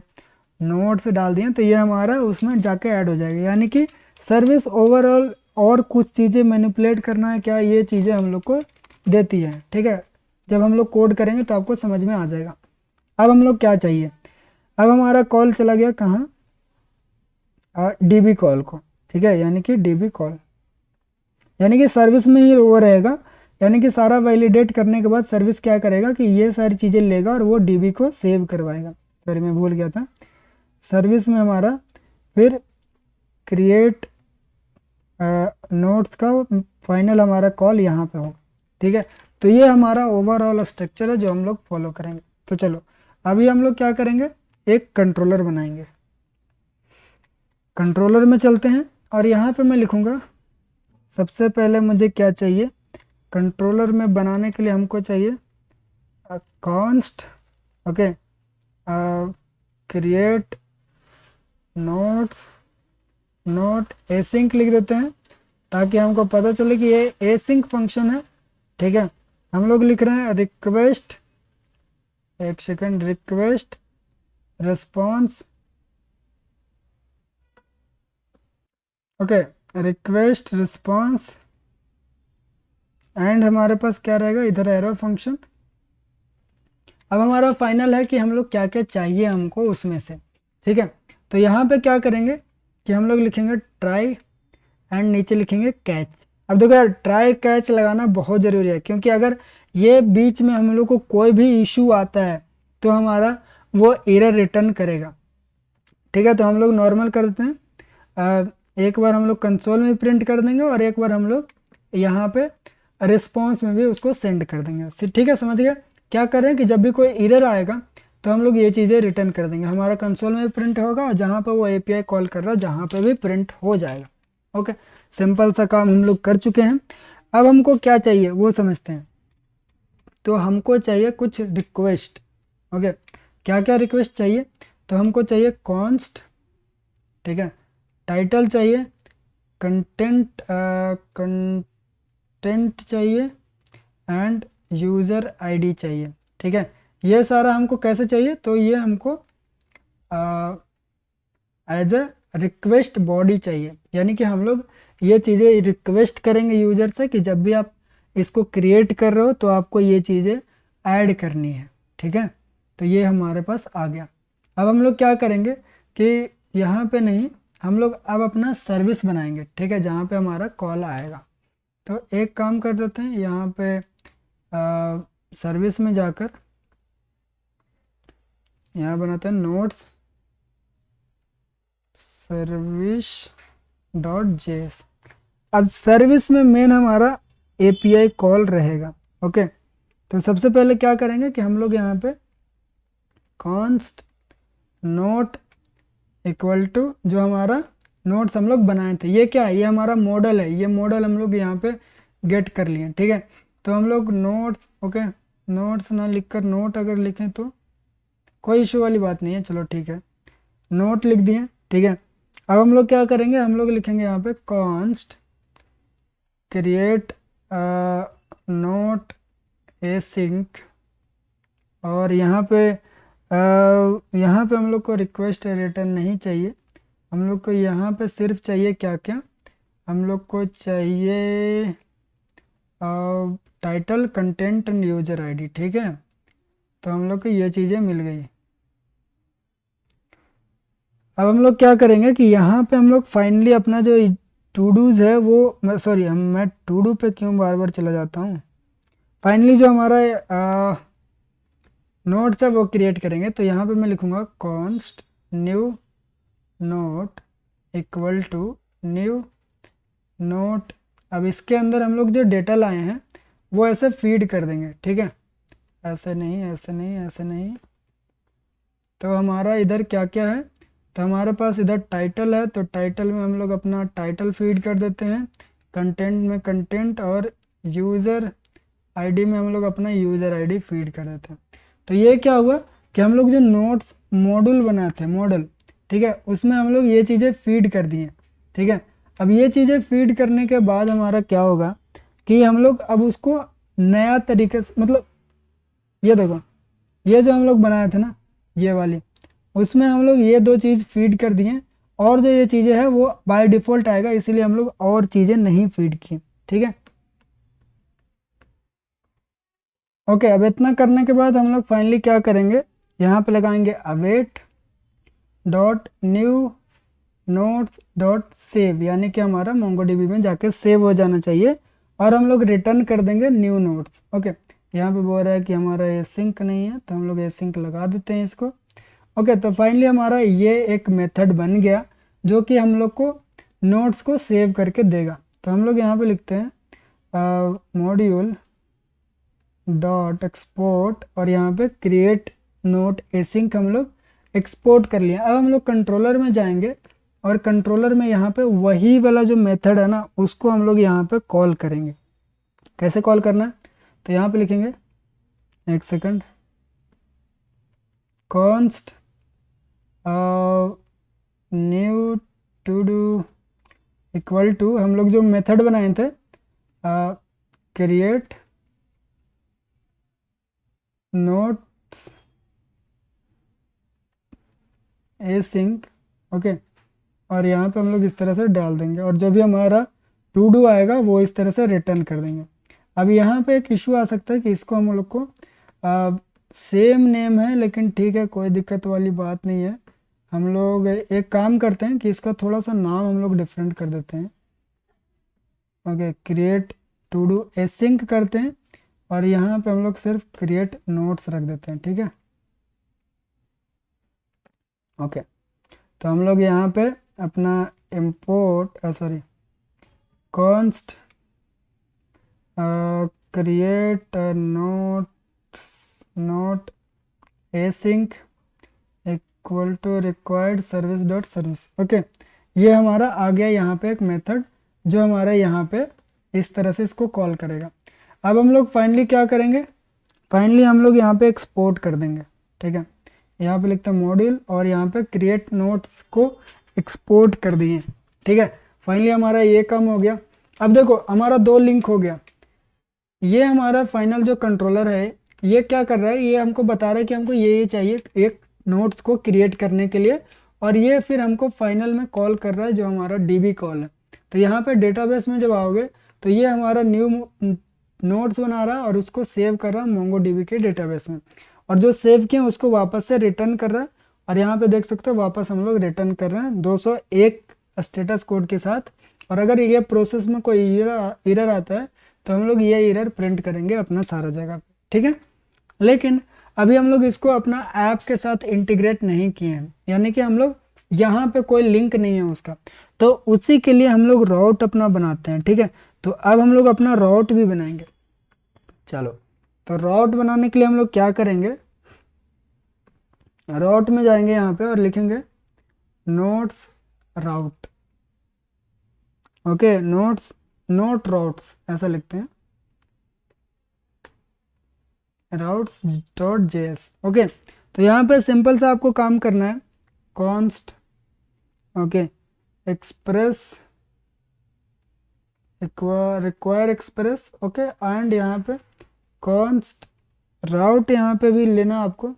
नोट्स डाल दिए तो ये हमारा उसमें जाके ऐड हो जाएगा। यानी कि सर्विस ओवरऑल और कुछ चीज़ें मैनिपुलेट करना है क्या, ये चीज़ें हम लोग को देती है, ठीक है। जब हम लोग कोड करेंगे तो आपको समझ में आ जाएगा। अब हम लोग क्या चाहिए, अब हमारा कॉल चला गया कहाँ, डीबी कॉल को, ठीक है, यानी कि डीबी कॉल, यानी कि सर्विस में ही वो रहेगा। यानी कि सारा वैलिडेट करने के बाद सर्विस क्या करेगा कि ये सारी चीज़ें लेगा और वो डीबी को सेव करवाएगा। सॉरी मैं भूल गया था, सर्विस में हमारा फिर क्रिएट नोट्स का फाइनल हमारा कॉल यहाँ पे होगा, ठीक है। तो ये हमारा ओवरऑल स्ट्रक्चर है जो हम लोग फॉलो करेंगे। तो चलो अभी हम लोग क्या करेंगे, एक कंट्रोलर बनाएंगे। कंट्रोलर में चलते हैं और यहाँ पे मैं लिखूँगा, सबसे पहले मुझे क्या चाहिए, कंट्रोलर में बनाने के लिए हमको चाहिए const, okay, create notes, note async लिख देते हैं ताकि हमको पता चले कि ये एसिंक फंक्शन है, ठीक है। हम लोग लिख रहे हैं रिक्वेस्ट, एक second, request response, okay, request response and हमारे पास क्या रहेगा इधर एरो फंक्शन। अब हमारा फाइनल है कि हम लोग क्या क्या चाहिए हमको उसमें से, ठीक है। तो यहाँ पे क्या करेंगे कि हम लोग लिखेंगे ट्राई एंड नीचे लिखेंगे कैच। अब देखो यार, ट्राई कैच लगाना बहुत ज़रूरी है, क्योंकि अगर ये बीच में हम लोग को कोई भी इशू आता है तो हमारा वो एरर रिटर्न करेगा, ठीक है। तो हम लोग नॉर्मल कर देते हैं, एक बार हम लोग कंसोल में प्रिंट कर देंगे और एक बार हम लोग यहाँ पे रिस्पॉन्स में भी उसको सेंड कर देंगे, ठीक है, समझ गए। क्या करें कि जब भी कोई एरर आएगा तो हम लोग ये चीज़ें रिटर्न कर देंगे, हमारा कंसोल में भी प्रिंट होगा और जहाँ पर वो एपीआई कॉल कर रहा है जहाँ पे भी प्रिंट हो जाएगा। ओके, सिंपल सा काम हम लोग कर चुके हैं। अब हमको क्या चाहिए वो समझते हैं। तो हमको चाहिए कुछ रिक्वेस्ट, ओके, क्या क्या रिक्वेस्ट चाहिए, तो हमको चाहिए कॉन्स्ट, ठीक है, टाइटल चाहिए, कंटेंट कंटेंट चाहिए एंड यूज़र आईडी चाहिए, ठीक है। ये सारा हमको कैसे चाहिए, तो ये हमको एज अ रिक्वेस्ट बॉडी चाहिए, यानी कि हम लोग ये चीज़ें रिक्वेस्ट करेंगे यूज़र से कि जब भी आप इसको क्रिएट कर रहे हो तो आपको ये चीज़ें ऐड करनी है, ठीक है। तो ये हमारे पास आ गया। अब हम लोग क्या करेंगे कि यहाँ पे नहीं, हम लोग अब अपना सर्विस बनाएंगे, ठीक है, जहाँ पे हमारा कॉल आएगा। तो एक काम कर देते हैं, यहाँ पे सर्विस में जाकर यहाँ बनाते हैं नोट्स सर्विस डॉट जेएस। अब सर्विस में मेन हमारा एपीआई कॉल रहेगा, ओके। तो सबसे पहले क्या करेंगे कि हम लोग यहाँ पे कॉन्स्ट नोट इक्वल टू जो हमारा नोट्स हम लोग बनाए थे, ये क्या है, ये हमारा मॉडल है, ये मॉडल हम लोग यहाँ पे गेट कर लिए, ठीक है। तो हम लोग नोट्स, ओके, नोट्स ना लिखकर नोट अगर लिखें तो कोई इशू वाली बात नहीं है, चलो ठीक है, नोट लिख दिए, ठीक है। अब हम लोग क्या करेंगे, हम लोग लिखेंगे यहाँ पे कॉन्स्ट क्रिएट नोट एसिंक और यहाँ पे हम लोग को रिक्वेस्ट रिटर्न नहीं चाहिए, हम लोग को यहाँ पे सिर्फ चाहिए क्या क्या, हम लोग को चाहिए title, content and user ID. ठीक है, तो हम लोग को ये चीज़ें मिल गई। अब हम लोग क्या करेंगे कि यहाँ पे हम लोग फाइनली अपना जो टू डूज है वो, सॉरी मैं टू डू पे क्यों बार बार चला जाता हूँ, फाइनली जो हमारा नोट्स है वो क्रिएट करेंगे। तो यहाँ पे मैं लिखूँगा const new note equal to new note. अब इसके अंदर हम लोग जो डेटा लाए हैं वो ऐसे फीड कर देंगे। ठीक है, ऐसे नहीं, ऐसे नहीं, ऐसे नहीं। तो हमारा इधर क्या क्या है, तो हमारे पास इधर टाइटल है, तो टाइटल में हम लोग अपना टाइटल फीड कर देते हैं, कंटेंट में कंटेंट, और यूज़र आईडी में हम लोग अपना यूज़र आईडी फीड कर देते हैं। तो ये क्या हुआ कि हम लोग जो नोट्स मॉड्यूल बनाए थे, मॉडल, ठीक है, उसमें हम लोग ये चीज़ें फीड कर दिए। ठीक है, अब ये चीज़ें फीड करने के बाद हमारा क्या होगा कि हम लोग अब उसको नया तरीके से, मतलब ये देखो, ये जो हम लोग बनाए थे ना, ये वाली, उसमें हम लोग ये दो चीज़ फीड कर दिए, और जो ये चीज़ें हैं वो बाय डिफ़ॉल्ट आएगा, इसीलिए हम लोग और चीज़ें नहीं फीड की। ठीक है, ओके। अब इतना करने के बाद हम लोग फाइनली क्या करेंगे, यहाँ पे लगाएंगे await dot new notes dot save, यानी कि हमारा मोंगोडीबी में जाके सेव हो जाना चाहिए, और हम लोग रिटर्न कर देंगे न्यू नोट्स। ओके, यहाँ पे बोल रहा है कि हमारा ये सिंक नहीं है, तो हम लोग ये सिंक लगा देते हैं इसको। ओके, तो फाइनली हमारा ये एक मेथड बन गया जो कि हम लोग को नोट्स को सेव करके देगा। तो हम लोग यहाँ पे लिखते हैं मॉड्यूल डॉट एक्सपोर्ट, और यहाँ पे क्रिएट नोट एसिंक हम लोग एक्सपोर्ट कर लिया। अब हम लोग कंट्रोलर में जाएंगे, और कंट्रोलर में यहाँ पे वही वाला जो मेथड है ना, उसको हम लोग यहाँ पे कॉल करेंगे। कैसे कॉल करना है, तो यहाँ पे लिखेंगे, एक second, const new to do equal to, हम लोग जो मेथड बनाए थे क्रिएट नोट्स एसिंक। ओके, और यहाँ पे हम लोग इस तरह से डाल देंगे, और जो भी हमारा टू डू आएगा वो इस तरह से रिटर्न कर देंगे। अब यहाँ पे एक इशू आ सकता है कि इसको हम लोग को सेम नेम है, लेकिन ठीक है, कोई दिक्कत वाली बात नहीं है। हम लोग एक काम करते हैं कि इसका थोड़ा सा नाम हम लोग डिफरेंट कर देते हैं। Okay, create to do async करते हैं, और यहाँ पे हम लोग सिर्फ क्रिएट नोट्स रख देते हैं। ठीक है, ओके। तो हम लोग यहाँ पे अपना import const create note async equal to required service dot service. Okay, ये हमारा आ गया यहाँ पे एक मेथड जो हमारा यहाँ पे इस तरह से इसको कॉल करेगा। अब हम लोग फाइनली क्या करेंगे, फाइनली हम लोग यहाँ पे एक्सपोर्ट कर देंगे। ठीक है, यहाँ पे लिखते हैं मॉड्यूल, और यहाँ पे क्रिएट नोट्स को एक्सपोर्ट कर दिए। ठीक है, फाइनली हमारा ये काम हो गया। अब देखो, हमारा दो लिंक हो गया। ये हमारा फाइनल जो कंट्रोलर है, ये क्या कर रहा है, ये हमको बता रहा है कि हमको ये चाहिए एक नोट्स को क्रिएट करने के लिए, और ये फिर हमको फाइनल में कॉल कर रहा है जो हमारा डीबी कॉल है। तो यहाँ पे डेटाबेस में जब आओगे तो ये हमारा न्यू नोट्स बना रहा है, और उसको सेव कर रहा है मोंगो डीबी के डेटाबेस में, और जो सेव किए उसको वापस से रिटर्न कर रहा है। और यहाँ पे देख सकते हो वापस हम लोग रिटर्न कर रहे हैं 201 स्टेटस कोड के साथ। और अगर ये प्रोसेस में कोई एरर आता है तो हम लोग ये एरर प्रिंट करेंगे अपना सारा जगह पे। ठीक है, लेकिन अभी हम लोग इसको अपना ऐप के साथ इंटीग्रेट नहीं किए हैं, यानी कि हम लोग यहाँ पे कोई लिंक नहीं है उसका, तो उसी के लिए हम लोग राउट अपना बनाते हैं। ठीक है, तो अब हम लोग अपना राउट भी बनाएंगे। चलो, तो राउट बनाने के लिए हम लोग क्या करेंगे, राउट में जाएंगे यहाँ पे और लिखेंगे नोट्स राउट। ओके, नोट राउट्स ऐसा लिखते हैं, राउट्स डॉट जेएस। ओके, तो यहाँ पे सिंपल सा आपको काम करना है, const okay express require express. Okay, and यहाँ पे कॉन्स्ट राउट यहाँ पे भी लेना आपको,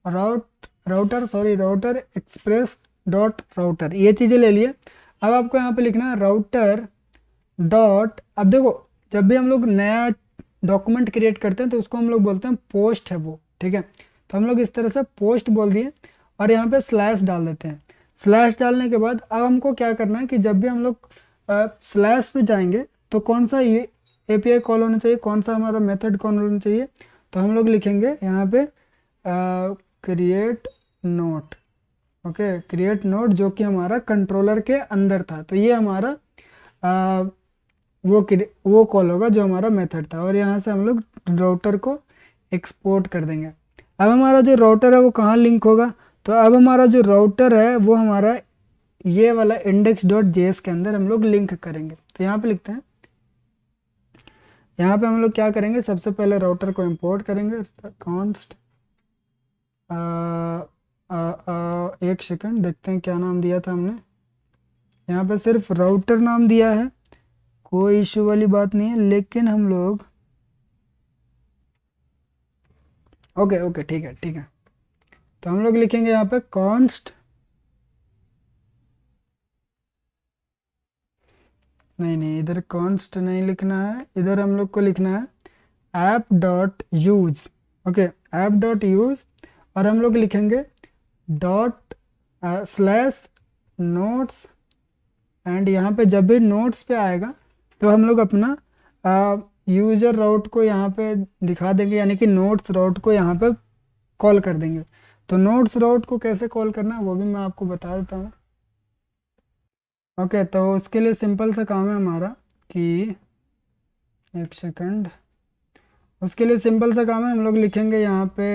राउटर एक्सप्रेस डॉट राउटर, ये चीज़ें ले लिए। अब आपको यहाँ पे लिखना है राउटर डॉट, अब देखो जब भी हम लोग नया डॉक्यूमेंट क्रिएट करते हैं तो उसको हम लोग बोलते हैं पोस्ट है वो, ठीक है। तो हम लोग इस तरह से पोस्ट बोल दिए और यहाँ पे स्लैश डाल देते हैं। स्लैश डालने के बाद अब हमको क्या करना है कि जब भी हम लोग स्लैश पे जाएंगे तो कौन सा ये एपीआई कॉल होना चाहिए, कौन सा हमारा मेथड कॉल होना चाहिए, तो हम लोग लिखेंगे यहाँ पे create note. Okay, create note जो कि हमारा कंट्रोलर के अंदर था, तो ये हमारा वो कॉल होगा जो हमारा मेथड था, और यहाँ से हम लोग राउटर को एक्सपोर्ट कर देंगे। अब हमारा जो राउटर है वो कहाँ लिंक होगा, तो अब हमारा जो राउटर है वो हमारा ये वाला index.js के अंदर हम लोग लिंक करेंगे। तो यहाँ पे लिखते हैं, यहाँ पे हम लोग क्या करेंगे, सबसे पहले राउटर को इंपोर्ट करेंगे, कॉन्स्ट एक सेकंड देखते हैं क्या नाम दिया था हमने, यहाँ पे सिर्फ राउटर नाम दिया है, कोई इशू वाली बात नहीं है, लेकिन हम लोग ओके ओके ठीक है ठीक है, तो हम लोग लिखेंगे यहाँ पे कॉन्स्ट, नहीं इधर कॉन्स्ट नहीं लिखना है, इधर हम लोग को लिखना है app dot use. Okay, app dot use, और हम लोग लिखेंगे डॉट स्लैश नोट्स, एंड यहाँ पे जब भी नोट्स पे आएगा तो हम लोग अपना यूजर राउट को यहाँ पे दिखा देंगे, यानी कि नोट्स राउट को यहाँ पे कॉल कर देंगे। तो नोट्स राउट को कैसे कॉल करना है वो भी मैं आपको बता देता हूँ। ओके, तो उसके लिए सिंपल सा काम है हमारा कि एक सेकंड, उसके लिए सिंपल सा काम है, हम लोग लिखेंगे यहाँ पे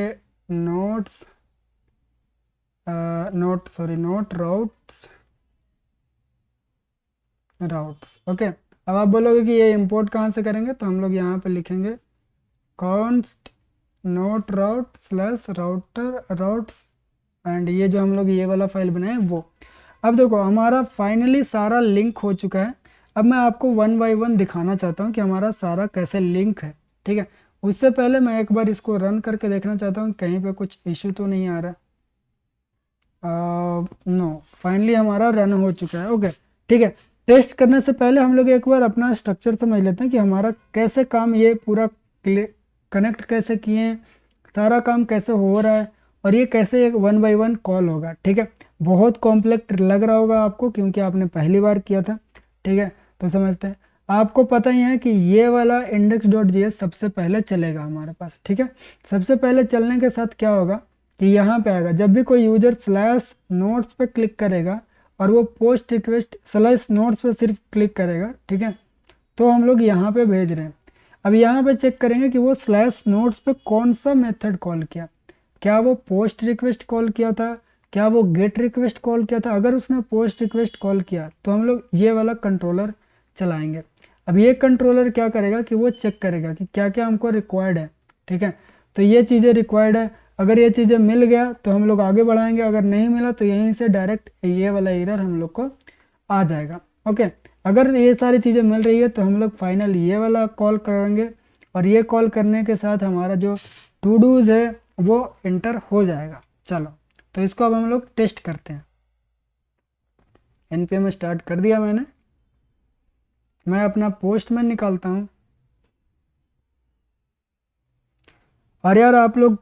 नोट्स नोट राउट्स। ओके, अब आप बोलोगे कि ये इंपोर्ट कहाँ से करेंगे, तो हम लोग यहाँ पे लिखेंगे const note route slash router routes, and ये जो हम लोग ये वाला फाइल बनाए वो। अब देखो हमारा फाइनली सारा लिंक हो चुका है। अब मैं आपको वन बाय वन दिखाना चाहता हूँ कि हमारा सारा कैसे लिंक है, ठीक है। उससे पहले मैं एक बार इसको रन करके देखना चाहता हूँ कहीं पे कुछ इशू तो नहीं आ रहा। नो, फाइनली हमारा रन हो चुका है। ओके ठीक है, टेस्ट करने से पहले हम लोग एक बार अपना स्ट्रक्चर समझ लेते हैं कि हमारा कैसे काम ये पूरा कनेक्ट कैसे किए हैं, सारा काम कैसे हो रहा है, और ये कैसे एक वन बाय वन कॉल होगा, ठीक है। बहुत कॉम्प्लेक्स लग रहा होगा आपको क्योंकि आपने पहली बार किया था, ठीक है। तो समझते हैं, आपको पता ही है कि ये वाला index.js सबसे पहले चलेगा हमारे पास, ठीक है। सबसे पहले चलने के साथ क्या होगा कि यहाँ पे आएगा, जब भी कोई यूजर स्लैश नोट्स पे क्लिक करेगा और वो पोस्ट रिक्वेस्ट स्लैश नोट्स पे सिर्फ क्लिक करेगा, ठीक है, तो हम लोग यहाँ पे भेज रहे हैं। अब यहाँ पे चेक करेंगे कि वो स्लैश नोट्स पे कौन सा मेथड कॉल किया, क्या वो पोस्ट रिक्वेस्ट कॉल किया था, क्या वो गेट रिक्वेस्ट कॉल किया था। अगर उसने पोस्ट रिक्वेस्ट कॉल किया तो हम लोग ये वाला कंट्रोलर चलाएंगे। अब ये कंट्रोलर क्या करेगा कि वो चेक करेगा कि क्या क्या हमको रिक्वायर्ड है, ठीक है। तो ये चीज़ें रिक्वायर्ड है, अगर ये चीज़ें मिल गया तो हम लोग आगे बढ़ाएंगे, अगर नहीं मिला तो यहीं से डायरेक्ट ये वाला एरर हम लोग को आ जाएगा। ओके, अगर ये सारी चीज़ें मिल रही है तो हम लोग फाइनल ये वाला कॉल करेंगे, और ये कॉल करने के साथ हमारा जो टू डूज है वो इंटर हो जाएगा। चलो, तो इसको अब हम लोग टेस्ट करते हैं। npm स्टार्ट कर दिया मैंने, मैं अपना पोस्टमैन निकालता हूँ। और यार आप लोग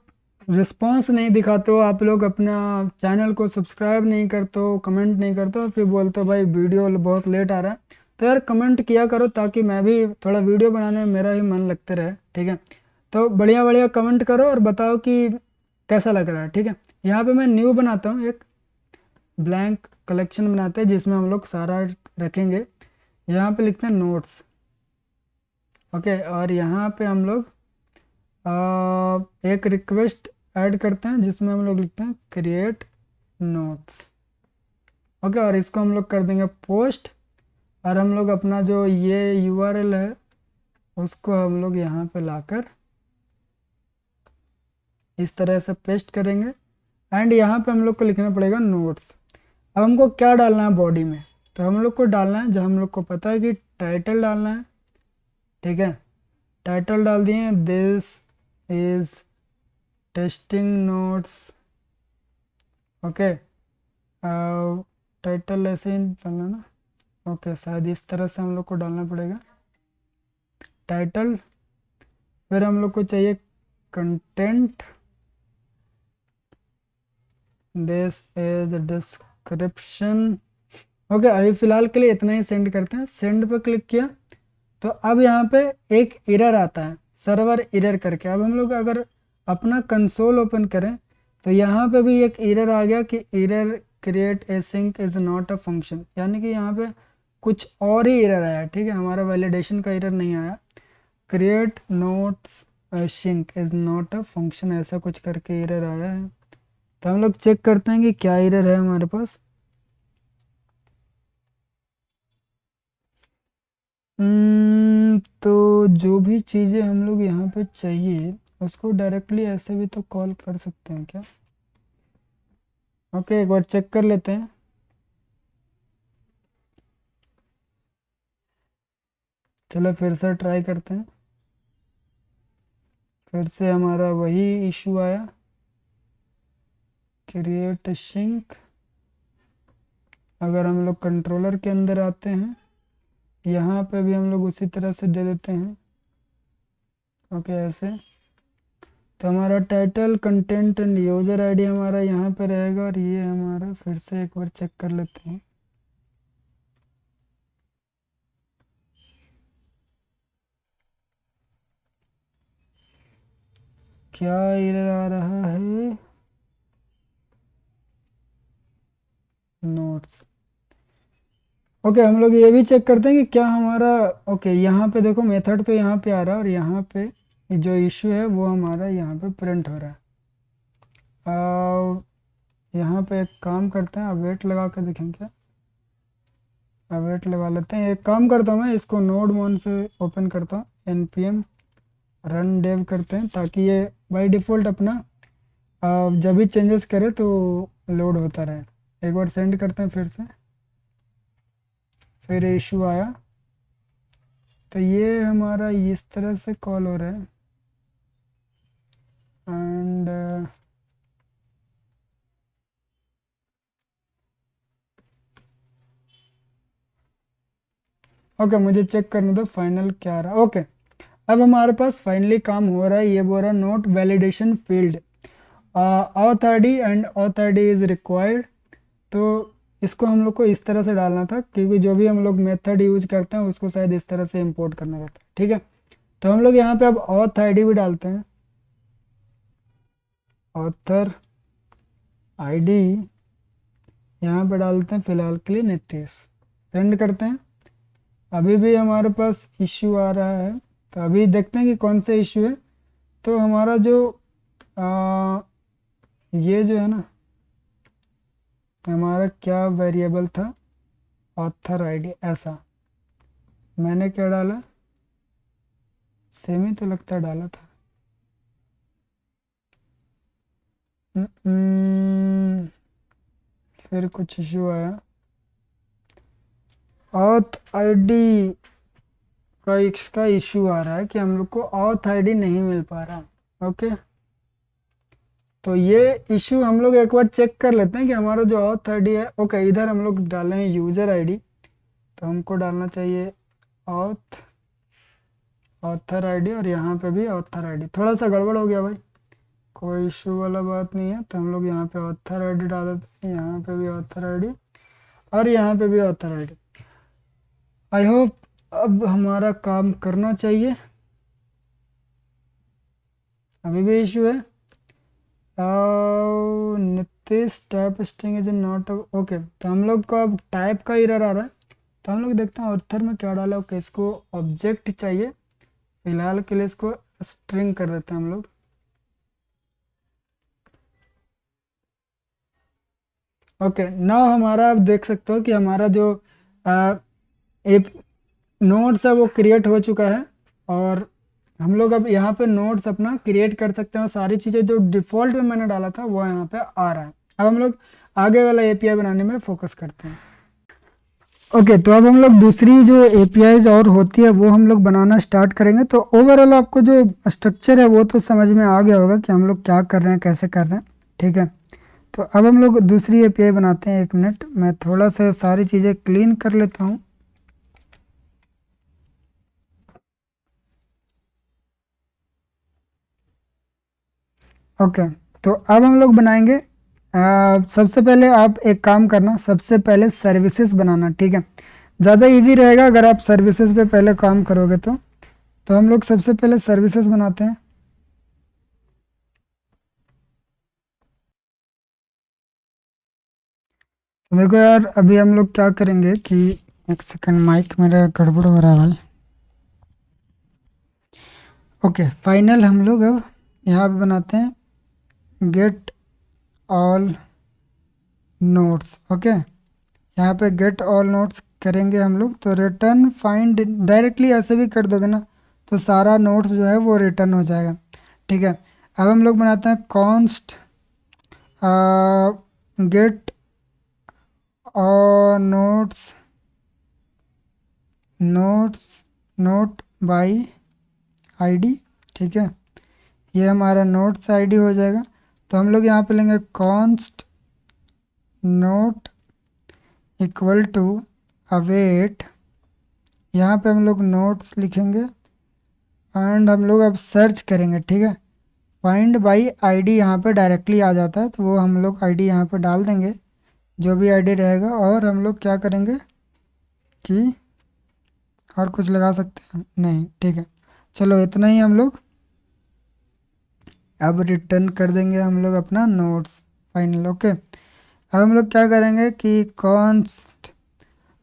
रिस्पांस नहीं दिखाते हो, आप लोग अपना चैनल को सब्सक्राइब नहीं करते हो, कमेंट नहीं करते हो, फिर बोलते हो भाई वीडियो बहुत लेट आ रहा है। तो यार कमेंट किया करो ताकि मैं भी थोड़ा वीडियो बनाने में मेरा ही मन लगते रहे, ठीक है। तो बढ़िया बढ़िया कमेंट करो और बताओ कि कैसा लग रहा है, ठीक है। यहाँ पे मैं न्यू बनाता हूँ, एक ब्लैंक कलेक्शन बनाते हैं जिसमें हम लोग सारा रखेंगे। यहाँ पे लिखते हैं नोट्स, ओके, और यहाँ पे हम लोग एक रिक्वेस्ट ऐड करते हैं जिसमें हम लोग लिखते हैं क्रिएट नोट्स, ओके, और इसको हम लोग कर देंगे पोस्ट, और हम लोग अपना जो ये यूआरएल है उसको हम लोग यहाँ पे लाकर इस तरह से पेस्ट करेंगे, एंड यहाँ पे हम लोग को लिखना पड़ेगा नोट्स। अब हमको क्या डालना है बॉडी में, तो हम लोग को डालना है जो हम लोग को पता है कि टाइटल डालना है, ठीक है। टाइटल डाल दिए, this is testing notes, okay, title ऐसे ही डालना ना, ओके, शायद इस तरह से हम लोग को डालना पड़ेगा टाइटल। फिर हम लोग को चाहिए content, this is description, okay. अभी फिलहाल के लिए इतना ही सेंड करते हैं। सेंड पर क्लिक किया तो अब यहाँ पे एक एरर आता है, सर्वर एरर करके। अब हम लोग अगर अपना कंसोल ओपन करें तो यहाँ पे भी एक एरर आ गया कि error create async is not a function, यानी कि यहाँ पे कुछ और ही एरर आया, ठीक है, हमारा वैलिडेशन का एरर नहीं आया। Create notes sync is not a function, ऐसा कुछ करके एरर आया है। तो हम लोग चेक करते हैं कि क्या एरर है हमारे पास। तो जो भी चीज़ें हम लोग यहाँ पे चाहिए उसको डायरेक्टली ऐसे भी तो कॉल कर सकते हैं क्या? ओके, एक बार चेक कर लेते हैं। चलो फिर से ट्राई करते हैं। फिर से हमारा वही इशू आया, क्रिएट सिंक। अगर हम लोग कंट्रोलर के अंदर आते हैं, यहाँ पे भी हम लोग उसी तरह से दे देते हैं, ओके, ऐसे। तो हमारा title, content end user ID हमारा यहाँ पे रहेगा, और ये हमारा, फिर से एक बार चेक कर लेते हैं। क्या एरर आ रहा है? Notes, okay. हम लोग ये भी चेक करते हैं कि क्या हमारा, ओके, यहाँ पे देखो मेथड तो यहाँ पे आ रहा है, और यहाँ पे जो इशू है वो हमारा यहाँ पे प्रिंट हो रहा है। यहाँ पे एक काम करते हैं, अवेट लगा के देखें क्या? अवेट लगा लेते हैं। एक काम करता हूँ, मैं इसको नोड मोन से ओपन करता हूँ, npm रन डेव करते हैं, ताकि ये बाय डिफ़ॉल्ट अपना जब भी चेंजेस करे तो लोड होता रहे। एक बार सेंड करते हैं फिर से, फिर इशू आया। तो ये हमारा इस तरह से कॉल हो रहा है, एंड ओके, मुझे चेक करने दो फाइनल क्या आ रहा है। ओके, अब हमारे पास फाइनली काम हो रहा है। ये बोल रहा है note validation field auth ID and auth ID is required. तो इसको हम लोग को इस तरह से डालना था, क्योंकि जो भी हम लोग मेथड यूज करते हैं उसको शायद इस तरह से इंपोर्ट करना रहता है, ठीक है। तो हम लोग यहाँ पे अब ऑथ आईडी भी डालते हैं, ऑथर आईडी यहाँ पे डालते हैं फिलहाल के लिए नीतीश। सेंड करते हैं। अभी भी हमारे पास इश्यू आ रहा है, तो अभी देखते हैं कि कौन सा इश्यू है। तो हमारा जो आ, ये जो है ना, हमारा क्या वेरिएबल था, ऑथर आईडी, ऐसा मैंने क्या डाला, सेम ही तो लगता है डाला था। फिर कुछ इशू आया, ऑथ आईडी का इसका इशू आ रहा है कि हम लोग को ऑथ आईडी नहीं मिल पा रहा। ओके, तो ये इशू हम लोग एक बार चेक कर लेते हैं कि हमारा जो ऑथ आईडी है, ओके, इधर हम लोग डाले हैं यूज़र आईडी, तो हमको डालना चाहिए ऑथ ऑथर आईडी, और यहाँ पे भी ऑथर आईडी। थोड़ा सा गड़बड़ हो गया भाई, कोई इशू वाला बात नहीं है। तो हम लोग यहाँ पे ऑथर आईडी डाल देते हैं, यहाँ पे भी ऑथर आईडी, और यहाँ पे भी ऑथर आईडी। आई होप अब हमारा काम करना चाहिए। अभी भी इशू है, Nitish type string is not, okay. तो हम लोग को अब टाइप का एरर आ रहा है, तो हम लोग देखते हैं ऑथर में क्या डाला। ओके, इसको ऑब्जेक्ट चाहिए, फिलहाल के लिए इसको स्ट्रिंग कर देते हैं हम लोग। ओके, नाउ हमारा आप देख सकते हो कि हमारा जो एक नोड्स है वो क्रिएट हो चुका है, और हम लोग अब यहाँ पे नोड्स अपना क्रिएट कर सकते हैं, और सारी चीज़ें जो डिफ़ॉल्ट में मैंने डाला था वो यहाँ पे आ रहा है। अब हम लोग आगे वाला एपीआई बनाने में फोकस करते हैं। ओके, तो अब हम लोग दूसरी जो एपीआईज और होती है वो हम लोग बनाना स्टार्ट करेंगे। तो ओवरऑल आपको जो स्ट्रक्चर है वो तो समझ में आ गया होगा कि हम लोग क्या कर रहे हैं, कैसे कर रहे हैं, ठीक है। तो अब हम लोग दूसरी एपीआई बनाते हैं। 1 मिनट, मैं थोड़ा सा सारी चीज़ें क्लीन कर लेता हूँ। ओके, तो अब हम लोग बनाएंगे। सबसे पहले आप एक काम करना, सबसे पहले सर्विसेज बनाना, ठीक है। ज़्यादा इजी रहेगा अगर आप सर्विसेज पे पहले काम करोगे तो हम लोग सबसे पहले सर्विसेज बनाते हैं। तो देखो यार, अभी हम लोग क्या करेंगे कि एक सेकंड, माइक मेरा गड़बड़ हो रहा है भाई। ओके, फाइनल हम लोग अब यहाँ पे बनाते हैं गेट ऑल नोट्स। ओके, यहाँ पे गेट ऑल नोट्स करेंगे हम लोग। तो रिटर्न फाइंड डायरेक्टली ऐसे भी कर दोगे ना तो सारा नोट्स जो है वो रिटर्न हो जाएगा, ठीक है। अब हम लोग बनाते हैं कॉन्स्ट गेट और नोट्स नोट बाई आईडी, ठीक है। ये हमारा नोट्स आईडी हो जाएगा। तो हम लोग यहाँ पे लेंगे const note equal to await, यहाँ पे हम लोग नोट्स लिखेंगे एंड हम लोग अब सर्च करेंगे, ठीक है। फाइंड बाई आईडी यहाँ पे डायरेक्टली आ जाता है, तो वो हम लोग आईडी यहाँ पे डाल देंगे, जो भी आईडी रहेगा। और हम लोग क्या करेंगे कि और कुछ लगा सकते हैं नहीं, ठीक है। चलो इतना ही हम लोग अब रिटर्न कर देंगे हम लोग अपना नोट्स फाइनल। ओके, अब हम लोग क्या करेंगे कि कॉन्स्ट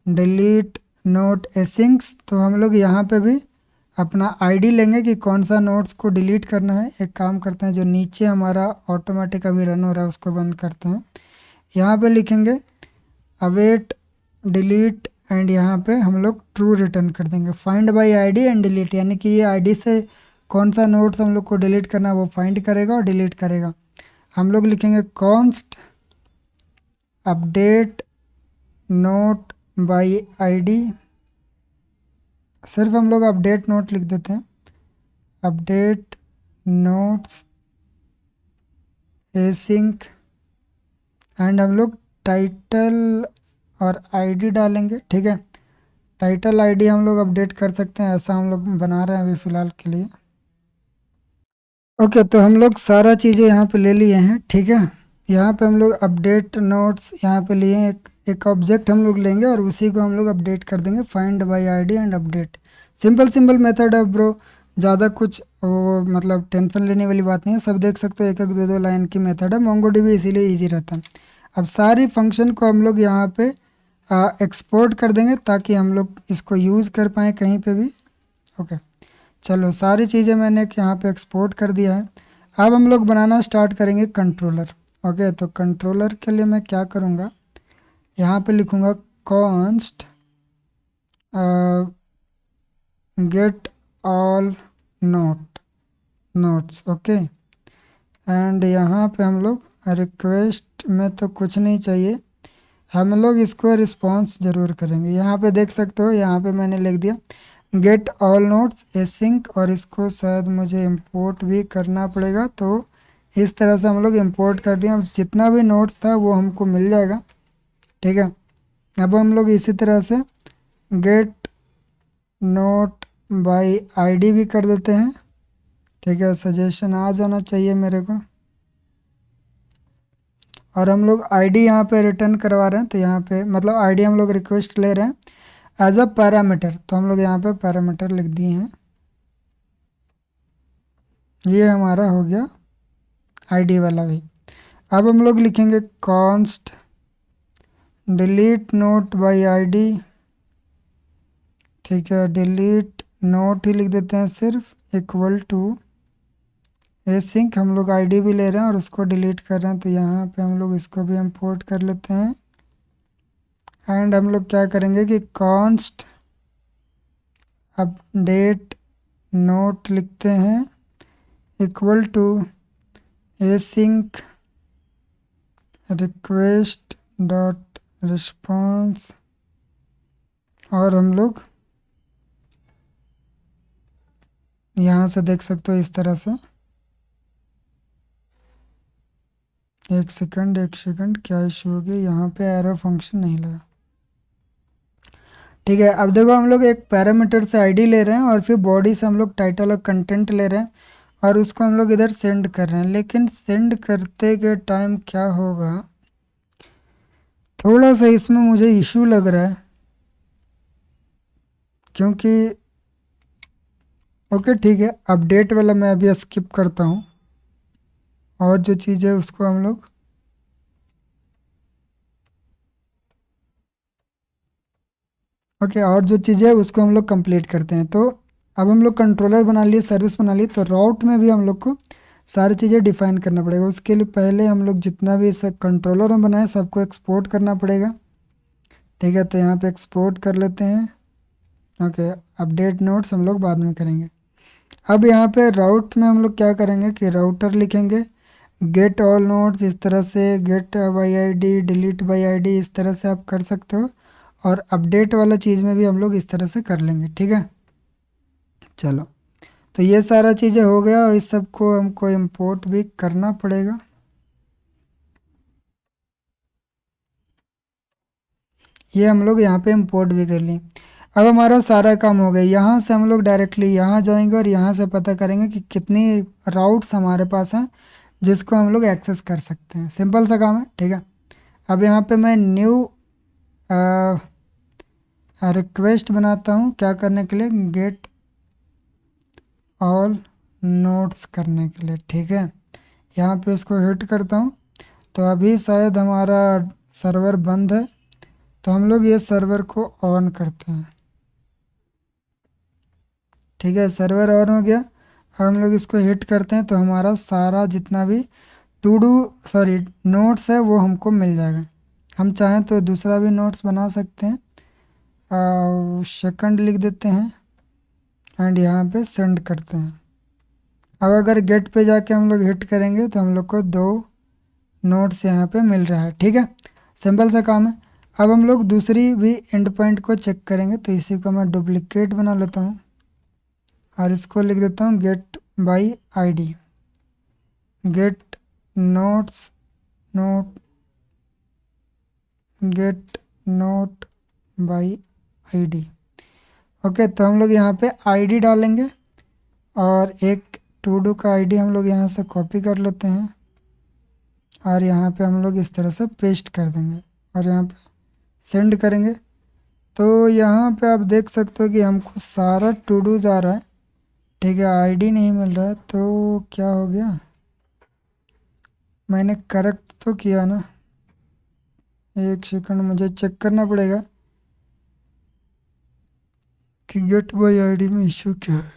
डिलीट नोट एसिंक्स, तो हम लोग यहाँ पे भी अपना आईडी लेंगे कि कौन सा नोट्स को डिलीट करना है। एक काम करते हैं, जो नीचे हमारा ऑटोमेटिक अभी रन हो रहा है उसको बंद करते हैं। यहाँ पे लिखेंगे अवेट डिलीट एंड यहाँ पे हम लोग ट्रू रिटर्न कर देंगे। Find by ID and delete, यानी कि ये आईडी से कौन सा नोट्स हम लोग को डिलीट करना है वो फाइंड करेगा और डिलीट करेगा। हम लोग लिखेंगे const update note bye ID, सिर्फ हम लोग अपडेट नोट लिख देते हैं, अपडेट नोट्स एसिंक एंड हम लोग टाइटल और आईडी डालेंगे, ठीक है। टाइटल आईडी हम लोग अपडेट कर सकते हैं, ऐसा हम लोग बना रहे हैं अभी फ़िलहाल के लिए। ओके, तो हम लोग सारा चीज़ें यहाँ पे ले लिए हैं, ठीक है। यहाँ पे हम लोग अपडेट नोट्स यहाँ पे लिए हैं, एक ऑब्जेक्ट हम लोग लेंगे और उसी को हम लोग अपडेट कर देंगे, find by ID and update. Simple simple method है ब्रो, ज़्यादा कुछ वो मतलब टेंशन लेने वाली बात नहीं है। सब देख सकते हो, एक एक दो दो लाइन की मेथड है। मोंगोडीबी इसीलिए ईजी रहता है। अब सारी फंक्शन को हम लोग यहाँ पे एक्सपोर्ट कर देंगे ताकि हम लोग इसको यूज़ कर पाएँ कहीं पे भी। ओके, चलो सारी चीज़ें मैंने यहाँ पे एक्सपोर्ट कर दिया है। अब हम लोग बनाना स्टार्ट करेंगे कंट्रोलर। ओके, तो कंट्रोलर के लिए मैं क्या करूँगा, यहाँ पे लिखूँगा const get all notes. Okay, and यहाँ पे हम लोग रिक्वेस्ट में तो कुछ नहीं चाहिए, हम लोग इसको रिस्पॉन्स ज़रूर करेंगे। यहाँ पे देख सकते हो, यहाँ पे मैंने लिख दिया गेट ऑल नोट्स एसिंक, और इसको शायद मुझे इंपोर्ट भी करना पड़ेगा। तो इस तरह से हम लोग इंपोर्ट कर दिए। अब जितना भी नोट्स था वो हमको मिल जाएगा, ठीक है। अब हम लोग इसी तरह से गेट नोट बाय आईडी भी कर देते हैं, ठीक है। सजेशन आ जाना चाहिए मेरे को। और हम लोग आईडी यहाँ पे रिटर्न करवा रहे हैं, तो यहाँ पे मतलब आईडी हम लोग रिक्वेस्ट ले रहे हैं एज अ पैरामीटर, तो हम लोग यहाँ पे पैरामीटर लिख दिए हैं। ये हमारा हो गया आईडी वाला भी। अब हम लोग लिखेंगे const delete note bye ID, ठीक है। डिलीट नोट ही लिख देते हैं सिर्फ, इक्वल टू एसिंक, हम लोग आईडी भी ले रहे हैं और उसको डिलीट कर रहे हैं, तो यहाँ पे हम लोग इसको भी इंपोर्ट कर लेते हैं। एंड हम लोग क्या करेंगे कि कॉन्स्ट अपडेट नोट लिखते हैं equal to async request dot response और हम लोग यहाँ से देख सकते हो इस तरह से। एक सेकंड क्या इशू हो गया, यहाँ पे एरो फंक्शन नहीं लगा। ठीक है, अब देखो हम लोग एक पैरामीटर से आईडी ले रहे हैं और फिर बॉडी से हम लोग टाइटल और कंटेंट ले रहे हैं और उसको हम लोग इधर सेंड कर रहे हैं। लेकिन सेंड करते के टाइम क्या होगा, थोड़ा सा इसमें मुझे इशू लग रहा है, क्योंकि ओके ठीक है, अपडेट वाला मैं अभी स्किप करता हूँ और जो चीज़ है उसको हम लोग ओके और जो चीज़ है उसको हम लोग कंप्लीट करते हैं। तो अब हम लोग कंट्रोलर बना लिए, सर्विस बना लिए, तो राउट में भी हम लोग को सारी चीज़ें डिफाइन करना पड़ेगा। उसके लिए पहले हम लोग जितना भी सब कंट्रोलर हम बनाए सबको एक्सपोर्ट करना पड़ेगा। ठीक है, तो यहाँ पे एक्सपोर्ट कर लेते हैं। ओके, अपडेट नोट्स हम लोग बाद में करेंगे। अब यहाँ पे राउट में हम लोग क्या करेंगे कि राउटर लिखेंगे, गेट ऑल नोट्स, इस तरह से get by ID, delete by ID, इस तरह से आप कर सकते हो। और अपडेट वाला चीज़ में भी हम लोग इस तरह से कर लेंगे। ठीक है, चलो, तो ये सारा चीज़ें हो गया और इस सब को हमको इंपोर्ट भी करना पड़ेगा। ये हम लोग यहाँ पे इंपोर्ट भी कर लिए। अब हमारा सारा काम हो गया। यहाँ से हम लोग डायरेक्टली यहाँ जाएंगे और यहाँ से पता करेंगे कि कितनी राउट्स हमारे पास हैं जिसको हम लोग एक्सेस कर सकते हैं। सिंपल सा काम है। ठीक है, अब यहाँ पे मैं न्यू रिक्वेस्ट बनाता हूँ, क्या करने के लिए, गेट ऑल नोट्स करने के लिए। ठीक है, यहाँ पे इसको हिट करता हूँ, तो अभी शायद हमारा सर्वर बंद है, तो हम लोग ये सर्वर को ऑन करते हैं। ठीक है, सर्वर ऑन हो गया। अब हम लोग इसको हिट करते हैं तो हमारा सारा जितना भी टू डू सॉरी नोट्स है वो हमको मिल जाएगा। हम चाहें तो दूसरा भी नोट्स बना सकते हैं, सेकंड लिख देते हैं एंड यहाँ पे सेंड करते हैं। अब अगर गेट पे जाके हम लोग हिट करेंगे तो हम लोग को 2 नोट्स यहाँ पे मिल रहा है। ठीक है, सिंपल सा काम है। अब हम लोग दूसरी भी एंड पॉइंट को चेक करेंगे, तो इसी को मैं डुप्लीकेट बना लेता हूँ और इसको लिख देता हूँ get by ID, get notes note get note by ID. Okay, तो हम लोग यहाँ पे आईडी डालेंगे और एक टू डू का आईडी हम लोग यहाँ से कॉपी कर लेते हैं और यहाँ पे हम लोग इस तरह से पेस्ट कर देंगे और यहाँ पे सेंड करेंगे। तो यहाँ पे आप देख सकते हो कि हमको सारा टू डूज आ रहा है। ठीक है, आईडी नहीं मिल रहा है, तो क्या हो गया, मैंने करेक्ट तो किया ना, एक सेकंड मुझे चेक करना पड़ेगा कि गेट बाय आईडी में इशू क्या है।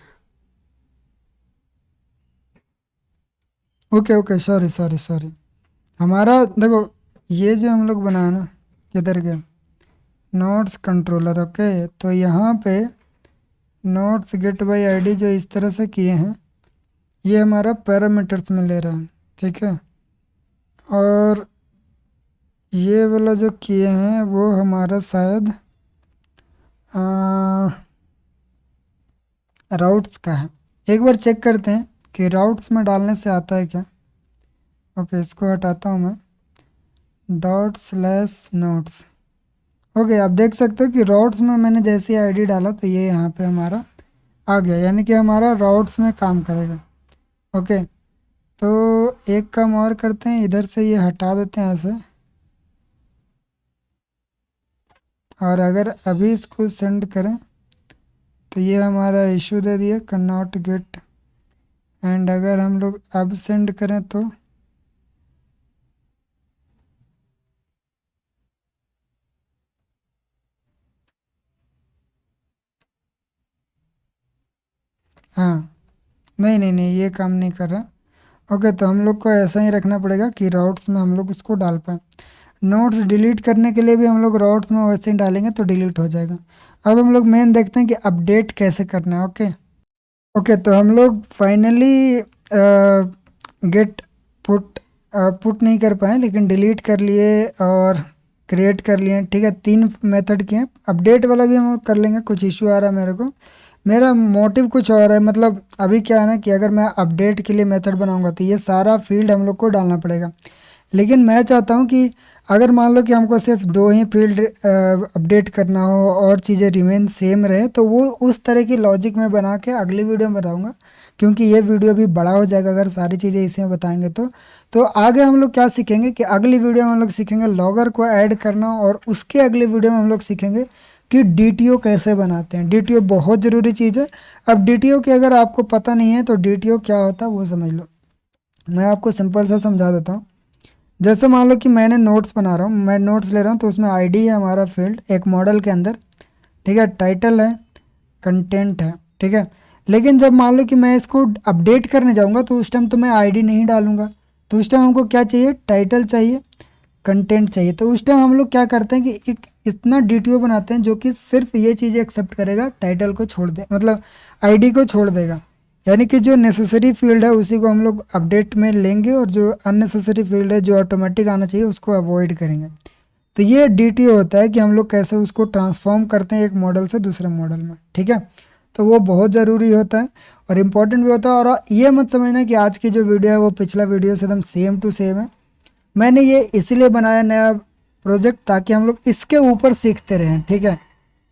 Okay okay, sorry sorry sorry, हमारा देखो ये जो हम लोग बनाया ना, किधर गया, नोट्स कंट्रोलर। ओके, तो यहाँ पे नोट्स गेट बाय आईडी जो इस तरह से किए हैं ये हमारा पैरामीटर्स में ले रहा है। ठीक है, और ये वाला जो किए हैं वो हमारा शायद राउट्स का है। एक बार चेक करते हैं कि राउट्स में डालने से आता है क्या। ओके, इसको हटाता हूँ मैं, डॉट स्लैश नोट्स। ओके, आप देख सकते हो कि राउट्स में मैंने जैसे आईडी डाला तो ये यहाँ पे हमारा आ गया, यानी कि हमारा राउट्स में काम करेगा। ओके, तो एक काम और करते हैं, इधर से ये हटा देते हैं ऐसे, और अगर अभी इसको सेंड करें तो ये हमारा इशू दे दिया, कैन नॉट गेट। एंड अगर हम लोग अब सेंड करें तो हाँ, नहीं नहीं नहीं, ये काम नहीं कर रहा। ओके, तो हम लोग को ऐसा ही रखना पड़ेगा कि राउट्स में हम लोग उसको डाल पाएँ। नोट्स डिलीट करने के लिए भी हम लोग राउट्स में वैसे ही डालेंगे तो डिलीट हो जाएगा। अब हम लोग मेन देखते हैं कि अपडेट कैसे करना है। ओके ओके, तो हम लोग फाइनली गेट पुट पुट नहीं कर पाए लेकिन डिलीट कर लिए और क्रिएट कर लिए हैं, ठीक है। 3 मेथड के हैं, अपडेट वाला भी हम कर लेंगे। कुछ इशू आ रहा है मेरे को, मेरा मोटिव कुछ और है। मतलब अभी क्या है ना कि अगर मैं अपडेट के लिए मेथड बनाऊंगा तो ये सारा फील्ड हम लोग को डालना पड़ेगा, लेकिन मैं चाहता हूँ कि अगर मान लो कि हमको सिर्फ 2 ही फील्ड अपडेट करना हो और चीज़ें रिमेन सेम रहे, तो वो उस तरह की लॉजिक में बना के अगली वीडियो में बताऊंगा, क्योंकि ये वीडियो भी बड़ा हो जाएगा अगर सारी चीज़ें इसी में बताएंगे तो आगे हम लोग क्या सीखेंगे कि अगली वीडियो में हम लोग सीखेंगे लॉगर को ऐड करना, और उसके अगले वीडियो में हम लोग सीखेंगे कि डीटीओ कैसे बनाते हैं। डीटीओ बहुत ज़रूरी चीज़ है। अब डीटीओ की अगर आपको पता नहीं है तो डीटीओ क्या होता है वो समझ लो। मैं आपको सिंपल सा समझा देता हूँ। जैसे मान लो कि मैंने नोट्स बना रहा हूँ, मैं नोट्स ले रहा हूँ, तो उसमें आईडी है हमारा फील्ड एक मॉडल के अंदर, ठीक है। टाइटल है, कंटेंट है, ठीक है। लेकिन जब मान लो कि मैं इसको अपडेट करने जाऊँगा तो उस टाइम तो मैं आईडी नहीं डालूंगा, तो उस टाइम हमको क्या चाहिए, टाइटल चाहिए, कंटेंट चाहिए। तो उस टाइम हम लोग क्या करते हैं कि एक इतना डीटीओ बनाते हैं जो कि सिर्फ ये चीज़ें एक्सेप्ट करेगा, टाइटल को छोड़ दे, मतलब आईडी को छोड़ देगा। यानी कि जो नेसेसरी फील्ड है उसी को हम लोग अपडेट में लेंगे, और जो अननेसेसरी फील्ड है जो ऑटोमेटिक आना चाहिए उसको अवॉइड करेंगे। तो ये डीटीओ होता है कि हम लोग कैसे उसको ट्रांसफॉर्म करते हैं एक मॉडल से दूसरे मॉडल में, ठीक है। तो वो बहुत ज़रूरी होता है और इम्पोर्टेंट भी होता है। और ये मत समझना कि आज की जो वीडियो है वो पिछला वीडियो से एकदम सेम टू सेम है। मैंने ये इसलिए बनाया नया प्रोजेक्ट ताकि हम लोग इसके ऊपर सीखते रहें, ठीक है।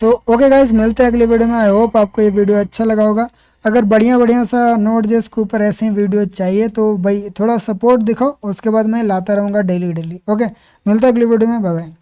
तो ओके गाइस, मिलते हैं अगले वीडियो में। आई होप आपको ये वीडियो अच्छा लगा होगा। अगर बढ़िया बढ़िया सा नोट जेस के ऊपर ऐसे ही वीडियो चाहिए तो भाई थोड़ा सपोर्ट दिखाओ, उसके बाद मैं लाता रहूँगा डेली डेली। ओके, मिलता है अगली वीडियो में, बाय बाय।